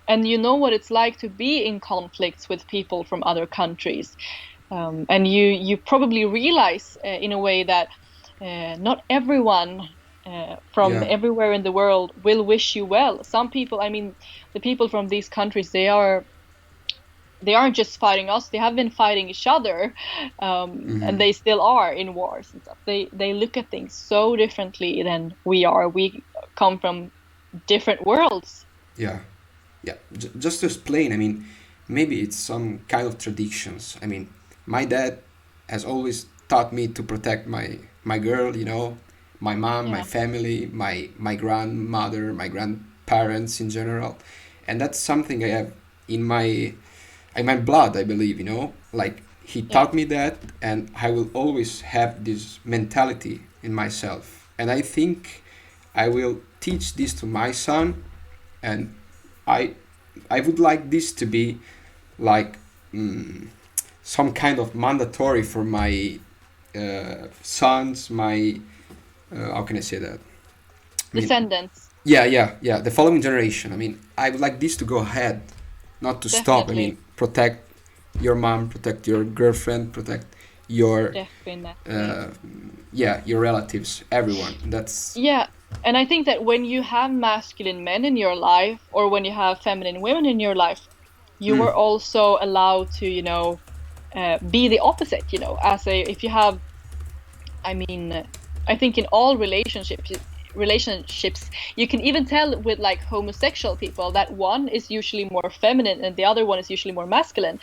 and you know what it's like to be in conflicts with people from other countries, and you probably realize in a way that not everyone from Yeah. everywhere in the world will wish you well. Some people, I mean, the people from these countries, they aren't just fighting us, they have been fighting each other, and they still are in wars and stuff. They look at things so differently than we are. We come from different worlds. Yeah. Just to explain, I mean, maybe it's some kind of traditions. I mean, my dad has always taught me to protect my girl, you know, my mom, my Yeah. family, my grandmother, my grandparents in general, and that's something I have in my blood, I believe, you know. Like, he taught me that, and I will always have this mentality in myself, and I think I will teach this to my son, and I would like this to be like some kind of mandatory for my sons, my how can I say that? I mean, Descendants. yeah, the following generation. I mean, I would like this to go ahead, not to stop. I Definitely. mean, protect your mom, protect your girlfriend, protect your Definitely. your relatives, everyone. That's Yeah, and I think that when you have masculine men in your life, or when you have feminine women in your life, you are also allowed to, you know, be the opposite. You know, if you have, I mean, I think in all relationships, you can even tell with like homosexual people that one is usually more feminine and the other one is usually more masculine.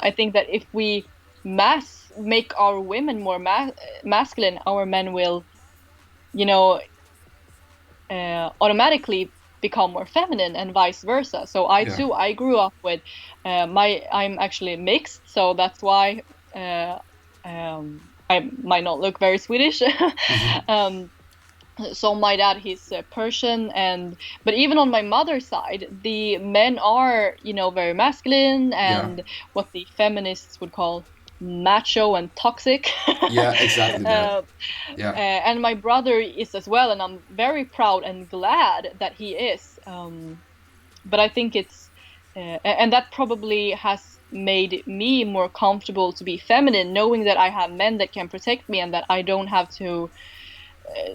I think that if we make our women more masculine, our men will, you know, automatically become more feminine, and vice versa. So I grew up with I'm actually mixed, so that's why I might not look very Swedish. So my dad, he's Persian, but even on my mother's side, the men are, you know, very masculine and what the feminists would call macho and toxic. Yeah, exactly that. And my brother is as well, and I'm very proud and glad that he is. But I think it's and that probably has made me more comfortable to be feminine, knowing that I have men that can protect me and that I don't have to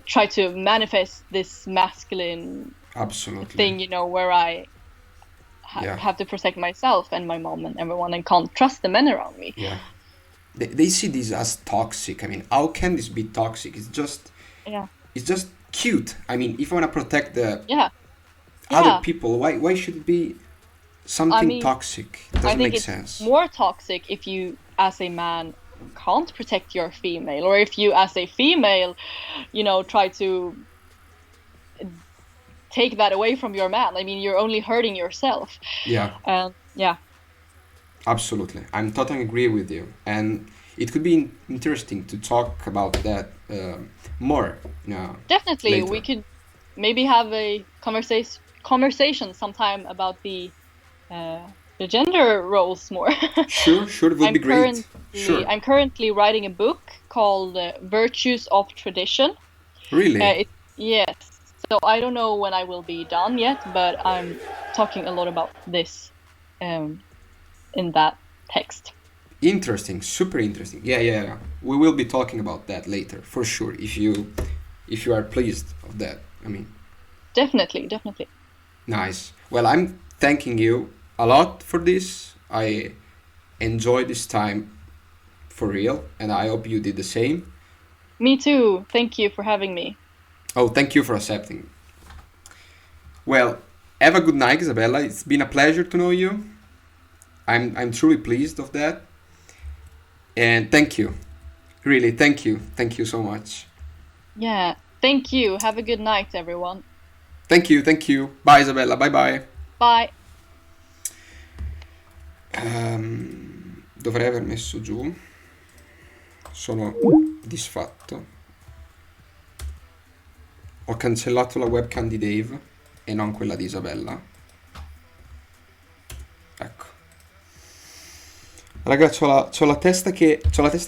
try to manifest this masculine thing, you know, where I have to protect myself and my mom and everyone, and can't trust the men around me. Yeah. They see this as toxic. I mean, how can this be toxic? It's just cute. I mean, if you want to protect the other people, why should it be something toxic? It doesn't make sense. It's more toxic if you, as a man, can't protect your female, or if you, as a female, you know, try to take that away from your man. I mean, you're only hurting yourself. Yeah. Absolutely. I'm totally agree with you. And it could be interesting to talk about that more. Definitely, later. we could maybe have a conversation sometime about the gender roles more. Sure, it would be great. Sure. I'm currently writing a book called Virtues of Tradition. Really? Yes. So I don't know when I will be done yet, but I'm talking a lot about this in that text. Interesting, super interesting. Yeah. We will be talking about that later, for sure, if you are pleased of that. I mean, Definitely. nice. Well, I'm thanking you a lot for this. I enjoyed this time for real, and I hope you did the same. Me too. Thank you for having me. Oh, thank you for accepting. Well, have a good night, Isabella. It's been a pleasure to know you. I'm truly pleased of that. And thank you. Really, thank you. Thank you so much. Yeah. Thank you. Have a good night, everyone. Thank you. Bye, Isabella. Bye. Bye. Dovrei aver messo giù. Sono disfatto. Ho cancellato la webcam di Dave e non quella di Isabella. Ecco. Raga, c'ho la testa che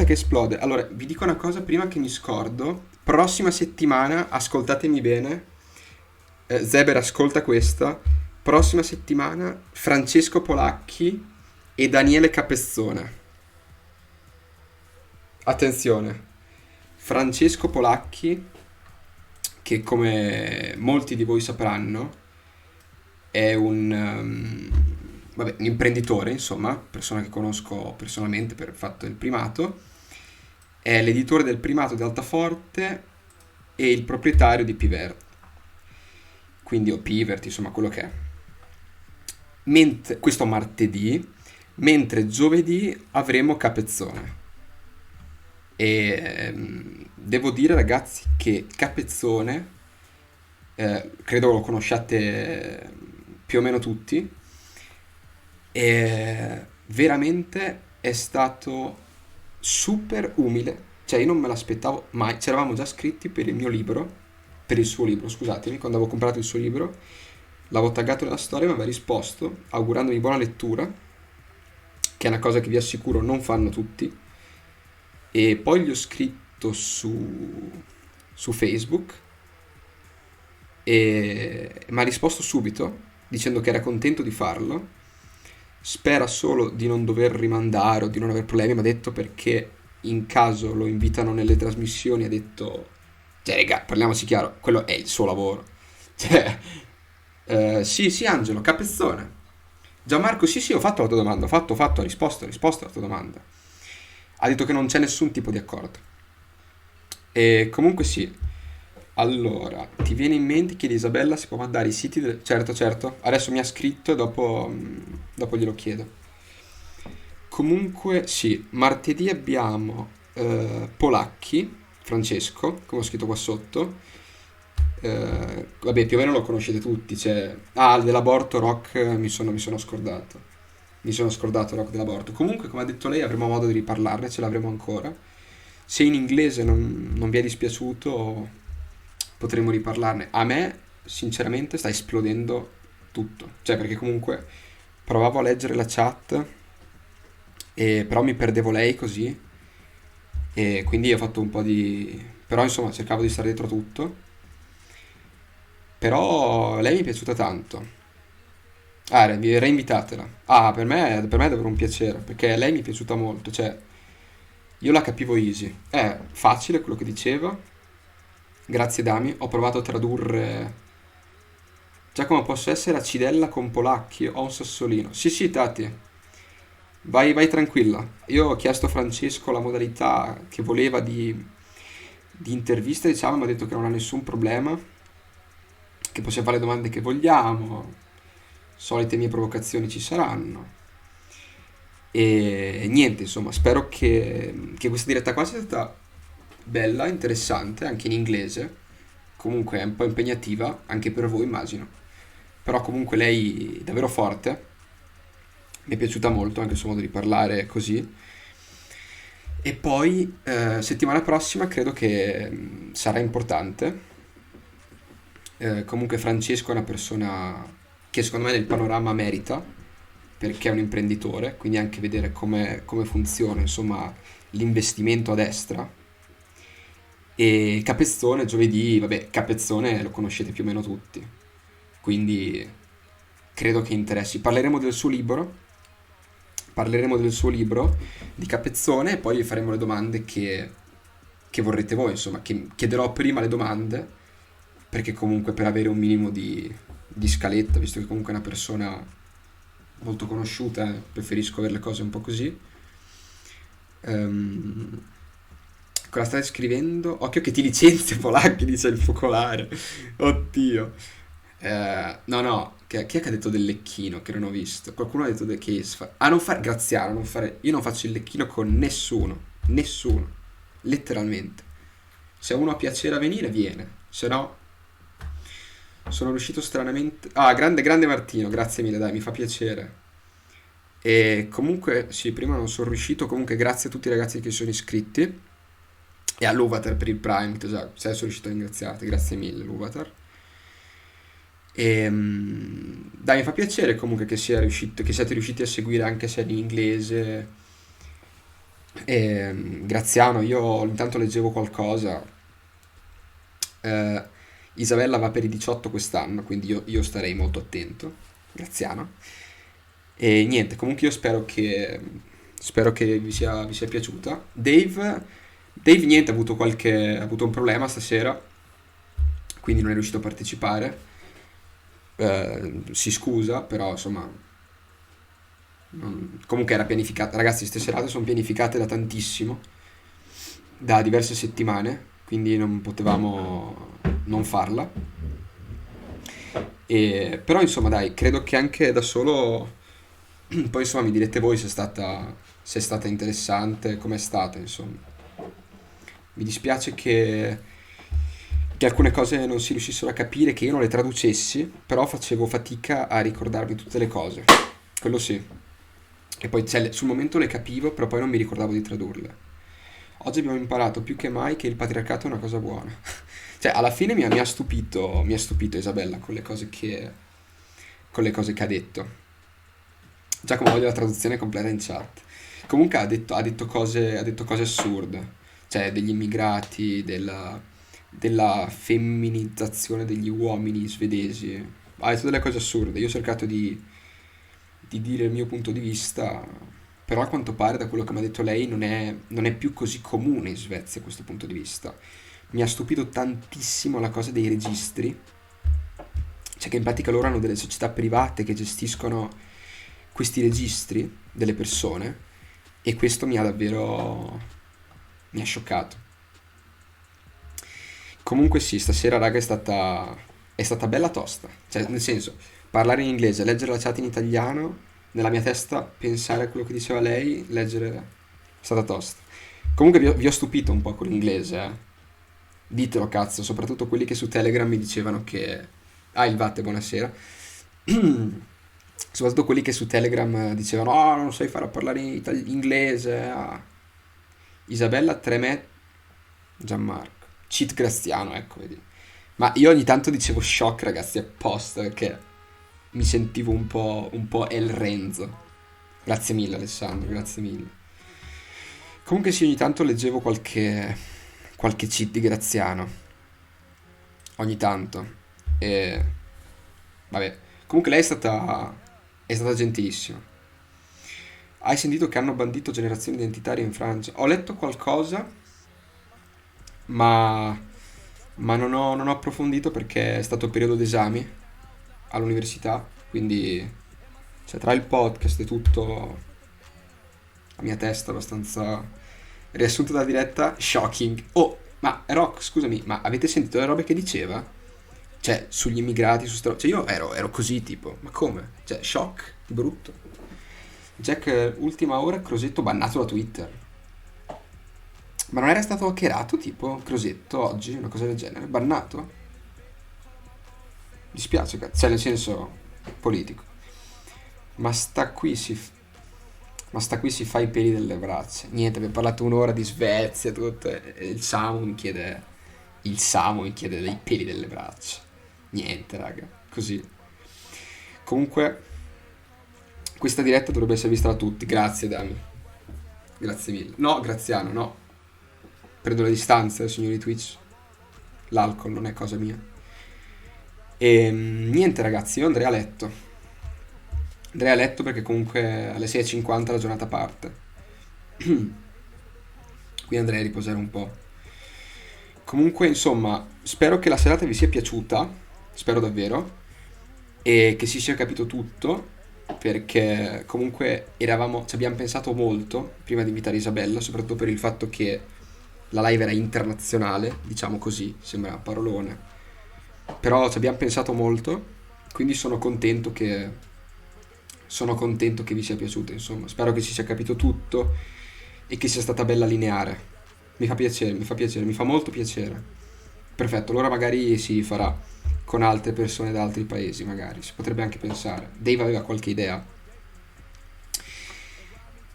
esplode. Allora, vi dico una cosa prima che mi scordo. Prossima settimana, ascoltatemi bene. Zeber, ascolta questa. Prossima settimana, Francesco Polacchi e Daniele Capezzone. Attenzione. Francesco Polacchi, che come molti di voi sapranno, è un imprenditore, insomma, persona che conosco personalmente per il fatto del Primato. È l'editore del Primato di Altaforte e il proprietario di Pivert. Quindi o Pivert, insomma, quello che è. Questo martedì, mentre giovedì avremo Capezzone. E devo dire, ragazzi, che Capezzone, credo lo conosciate più o meno tutti, e veramente è stato super umile. Cioè, io non me l'aspettavo mai. Ci eravamo già scritti per il suo libro, scusatemi, quando avevo comprato il suo libro, l'avevo taggato nella storia, mi aveva risposto augurandomi buona lettura, che è una cosa che vi assicuro non fanno tutti. E poi gli ho scritto su Facebook e mi ha risposto subito dicendo che era contento di farlo, spera solo di non dover rimandare o di non avere problemi. Mi ha detto perché in caso lo invitano nelle trasmissioni, ha detto, cioè raga, parliamoci chiaro, quello è il suo lavoro. Cioè, sì Angelo, Capezzone. Gianmarco, sì, ho fatto la tua domanda, ho risposto alla tua domanda. Ha detto che non c'è nessun tipo di accordo. E comunque sì. Allora, ti viene in mente, chiedi Isabella, si può mandare i siti Certo. Adesso mi ha scritto e dopo glielo chiedo. Comunque sì, martedì abbiamo Polacchi, Francesco, come ho scritto qua sotto. Vabbè, più o meno lo conoscete tutti. Cioè, dell'aborto rock mi sono scordato. Mi sono scordato il rock dell'aborto. Comunque, come ha detto lei, avremo modo di riparlarne, ce l'avremo ancora. Se in inglese non vi è dispiaciuto, potremo riparlarne. A me, sinceramente, sta esplodendo tutto. Cioè, perché comunque provavo a leggere la chat, però mi perdevo lei così. E quindi ho fatto un po' di... Però, insomma, cercavo di stare dietro a tutto. Però lei mi è piaciuta tanto. Reinvitatela. Per me è davvero un piacere, perché lei mi è piaciuta molto, cioè io la capivo easy. È facile quello che diceva. Grazie Dami, ho provato a tradurre Giacomo, posso essere acidella con Polacchi, ho un sassolino. Sì, Tati. Vai tranquilla. Io ho chiesto a Francesco la modalità che voleva di intervista, diciamo, mi ha detto che non ha nessun problema, che possiamo fare le domande che vogliamo. Solite mie provocazioni ci saranno e niente, insomma, spero che questa diretta qua sia stata bella, interessante, anche in inglese. Comunque è un po' impegnativa anche per voi, immagino, però comunque lei è davvero forte, mi è piaciuta molto anche il suo modo di parlare così. E poi settimana prossima credo che sarà importante. Comunque Francesco è una persona che secondo me nel panorama merita, perché è un imprenditore, quindi anche vedere come funziona, insomma, l'investimento a destra. E Capezzone giovedì, vabbè, Capezzone lo conoscete più o meno tutti, quindi credo che interessi. Parleremo del suo libro di Capezzone e poi gli faremo le domande che vorrete voi, insomma, che chiederò prima le domande, perché comunque per avere un minimo di scaletta, visto che comunque è una persona molto conosciuta, preferisco avere le cose un po' così. Cosa stai scrivendo? Occhio che ti licenzia, Polacchi, dice il focolare. Oddio. No, chi è che ha detto del lecchino che non ho visto? Qualcuno ha detto non fare, Graziano, io non faccio il lecchino con nessuno, letteralmente. Se a uno ha piacere a venire, viene, se no sono riuscito stranamente. Grande Martino, grazie mille, dai, mi fa piacere. E comunque, sì, prima non sono riuscito, comunque grazie a tutti i ragazzi che si sono iscritti e all'Uvatar per il Prime, esatto, se sono riuscito a ringraziarti, grazie mille l'Uvatar. E dai, mi fa piacere comunque che siate riusciti a seguire anche se è in inglese. Graziano, io intanto leggevo qualcosa. Isabella va per i 18 quest'anno, quindi io starei molto attento. Graziano. E niente, comunque io spero che vi sia piaciuta. Dave niente, ha avuto un problema stasera, quindi non è riuscito a partecipare. Si scusa, però insomma comunque era pianificata. Ragazzi, queste serate sono pianificate da tantissimo, da diverse settimane, quindi non potevamo non farla. Però insomma dai, credo che anche da solo poi insomma mi direte voi se è stata interessante, com'è stata, insomma. Mi dispiace che alcune cose non si riuscissero a capire, che io non le traducessi, però facevo fatica a ricordarmi tutte le cose. Quello sì. E poi sul momento le capivo, però poi non mi ricordavo di tradurle. Oggi abbiamo imparato più che mai che il patriarcato è una cosa buona. Cioè, alla fine mi ha stupito Isabella con le cose che ha detto. Già come voglio la traduzione completa in chat. Comunque ha detto cose assurde. Cioè, degli immigrati, della femminizzazione degli uomini svedesi. Ha detto delle cose assurde. Io ho cercato di dire il mio punto di vista, però a quanto pare, da quello che mi ha detto lei, non è più così comune in Svezia questo punto di vista. Mi ha stupito tantissimo la cosa dei registri, cioè che in pratica loro hanno delle società private che gestiscono questi registri delle persone, e questo mi ha scioccato. Comunque sì, stasera raga è stata bella tosta, cioè nel senso, parlare in inglese, leggere la chat in italiano, nella mia testa pensare a quello che diceva lei, leggere, è stata tosta. Comunque vi ho stupito un po' con l'inglese, eh. Ditelo cazzo, soprattutto quelli che su Telegram mi dicevano che... il Vatte, buonasera. Soprattutto quelli che su Telegram dicevano non sai fare a parlare inglese. Isabella Tremet Gianmarco Cheat Graziano, ecco, vedi. Ma io ogni tanto dicevo shock, ragazzi, apposta, perché mi sentivo un po' El Renzo. Grazie mille Alessandro, grazie mille. Comunque sì, ogni tanto leggevo qualche cheat di Graziano, ogni tanto. E vabbè, comunque lei è stata gentilissima. Hai sentito che hanno bandito generazioni identitarie in Francia? Ho letto qualcosa, ma non ho approfondito perché è stato periodo d'esami all'università, quindi cioè, tra il podcast e tutto, la mia testa è abbastanza riassunto da diretta. Shocking. Ma Rock, scusami, ma avete sentito le robe che diceva? Cioè, sugli immigrati, cioè io ero così, tipo, ma come? Cioè, shock, brutto. Jack, ultima ora, Crosetto bannato da Twitter. Ma non era stato hackerato, tipo, Crosetto, oggi, una cosa del genere? Bannato? Mi dispiace, cioè, nel senso, politico. Ma sta qui Ma sta qui si fa i peli delle braccia. Niente, abbiamo parlato un'ora di Svezia, tutto, e il Samu mi chiede dei peli delle braccia. Niente, raga, così. Comunque, questa diretta dovrebbe essere vista da tutti. Grazie, Dami. Grazie mille. No, Graziano, no. Prendo le distanze, signori Twitch. L'alcol non è cosa mia. E niente, ragazzi, io andrei a letto. Andrei a letto perché comunque alle 6:50 la giornata parte. Quindi andrei a riposare un po'. Comunque, insomma, spero che la serata vi sia piaciuta. Spero davvero. E che si sia capito tutto. Perché comunque ci abbiamo pensato molto prima di invitare Isabella, soprattutto per il fatto che la live era internazionale, diciamo così, sembra un parolone. Però ci abbiamo pensato molto, quindi sono contento che vi sia piaciuto, insomma. Spero che si sia capito tutto e che sia stata bella lineare. Mi fa piacere, mi fa molto piacere. Perfetto, allora magari si farà con altre persone da altri paesi, magari. Si potrebbe anche pensare. Dave aveva qualche idea.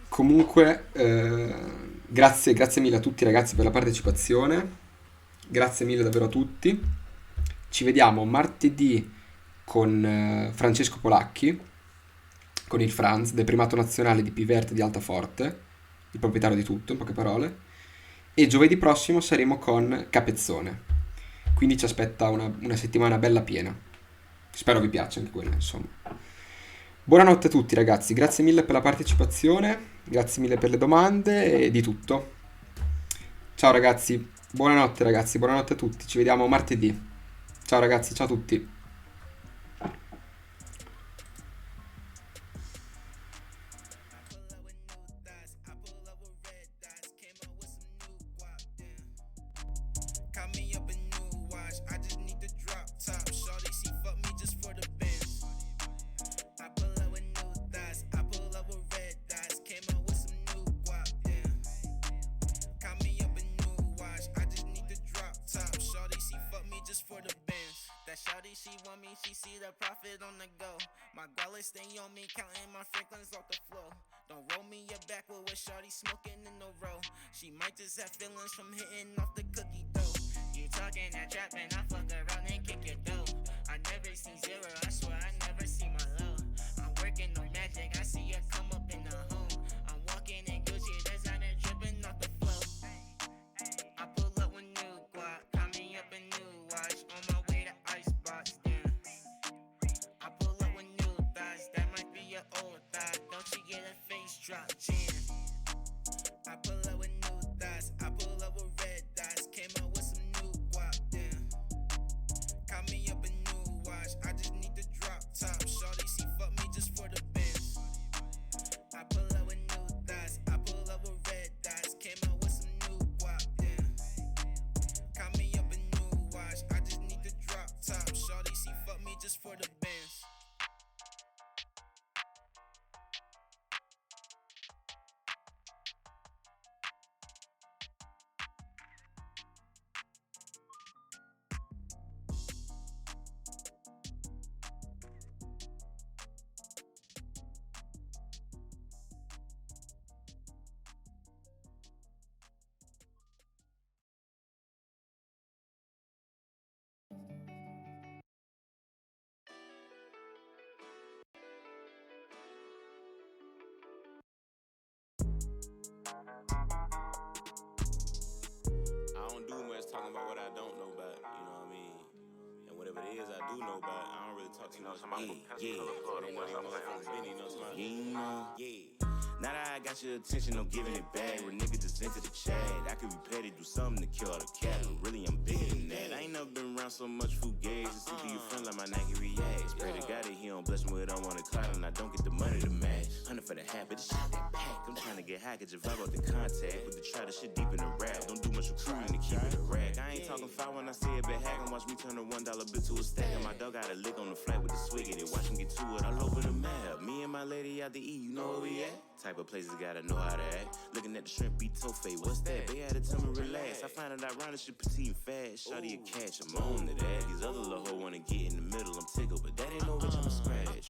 Comunque, grazie mille a tutti ragazzi per la partecipazione. Grazie mille davvero a tutti. Ci vediamo martedì con Francesco Polacchi, con il Franz, del Primato Nazionale di Piverte di Altaforte, il proprietario di tutto, in poche parole. E giovedì prossimo saremo con Capezzone. Quindi ci aspetta una settimana bella piena. Spero vi piaccia anche quella, insomma. Buonanotte a tutti ragazzi, grazie mille per la partecipazione, grazie mille per le domande e di tutto. Ciao ragazzi, buonanotte a tutti, ci vediamo martedì. Ciao ragazzi, ciao a tutti. She want me, she see the profit on the go. My wallet stay on me, counting my Franklins off the floor. Don't roll me a backwood with shorty smoking in the row. She might just have feelings from hitting off the cookie dough. You talking that trap and I fuck around and kick your dough. I never seen zero, I swear I never see my low. I'm working no magic, I see her come up in the home. I'm walking in Gucci, designer dripping off the flow. I pull up with new guap, call me up a new watch on my way to Icebox. I pull up with new thighs, that might be your old thigh. Don't you get a face drop, chin? I pull up with new thighs, I pull up with red dots. Came up with some new guap, damn. Call me up a new watch, I just need to drop top. Shorty, she fuck me just for the bench. I pull up with new thighs, I pull up with red dots. Came up with some new guap, damn. Call me up a new watch, I just need to drop top. Shorty, she fuck me just for the bench. I don't do much talking about what I don't know about, you know what I mean? And whatever it is I do know about, I don't really talk too much about it. Yeah. Now that I got your attention, I'm giving it back. Where nigga just enter the chat. I could be petty, do something to kill all the cat, but really I'm bigger than that. I ain't never been around so much fugazi. Just see through your friend like my Nike reacts. Pray to God that he don't bless me with unwanted clout and I don't get the money to match. 100 for the habit, this shit that pack. I'm trying to get high, get your vibe out the contact. With the try to shit deep in the rap. Don't do much recruiting to keep it a rack. I ain't talking foul when I say it, but hack and watch me turn a $1 bill to a stack. And my dog got a lick on the flight with the swig in it. Watch him get to it all over the map. Me and my lady out to eat, you know where we at? Type of places gotta know how to act. Looking at the shrimp be tofe, what's that? They had to tell me relax. I find it ironic, shit petite and fat. Shawty a catch, I'm on to that. These other little hoes wanna get in the middle, I'm tickled, but that ain't no rich, I'm a scratch.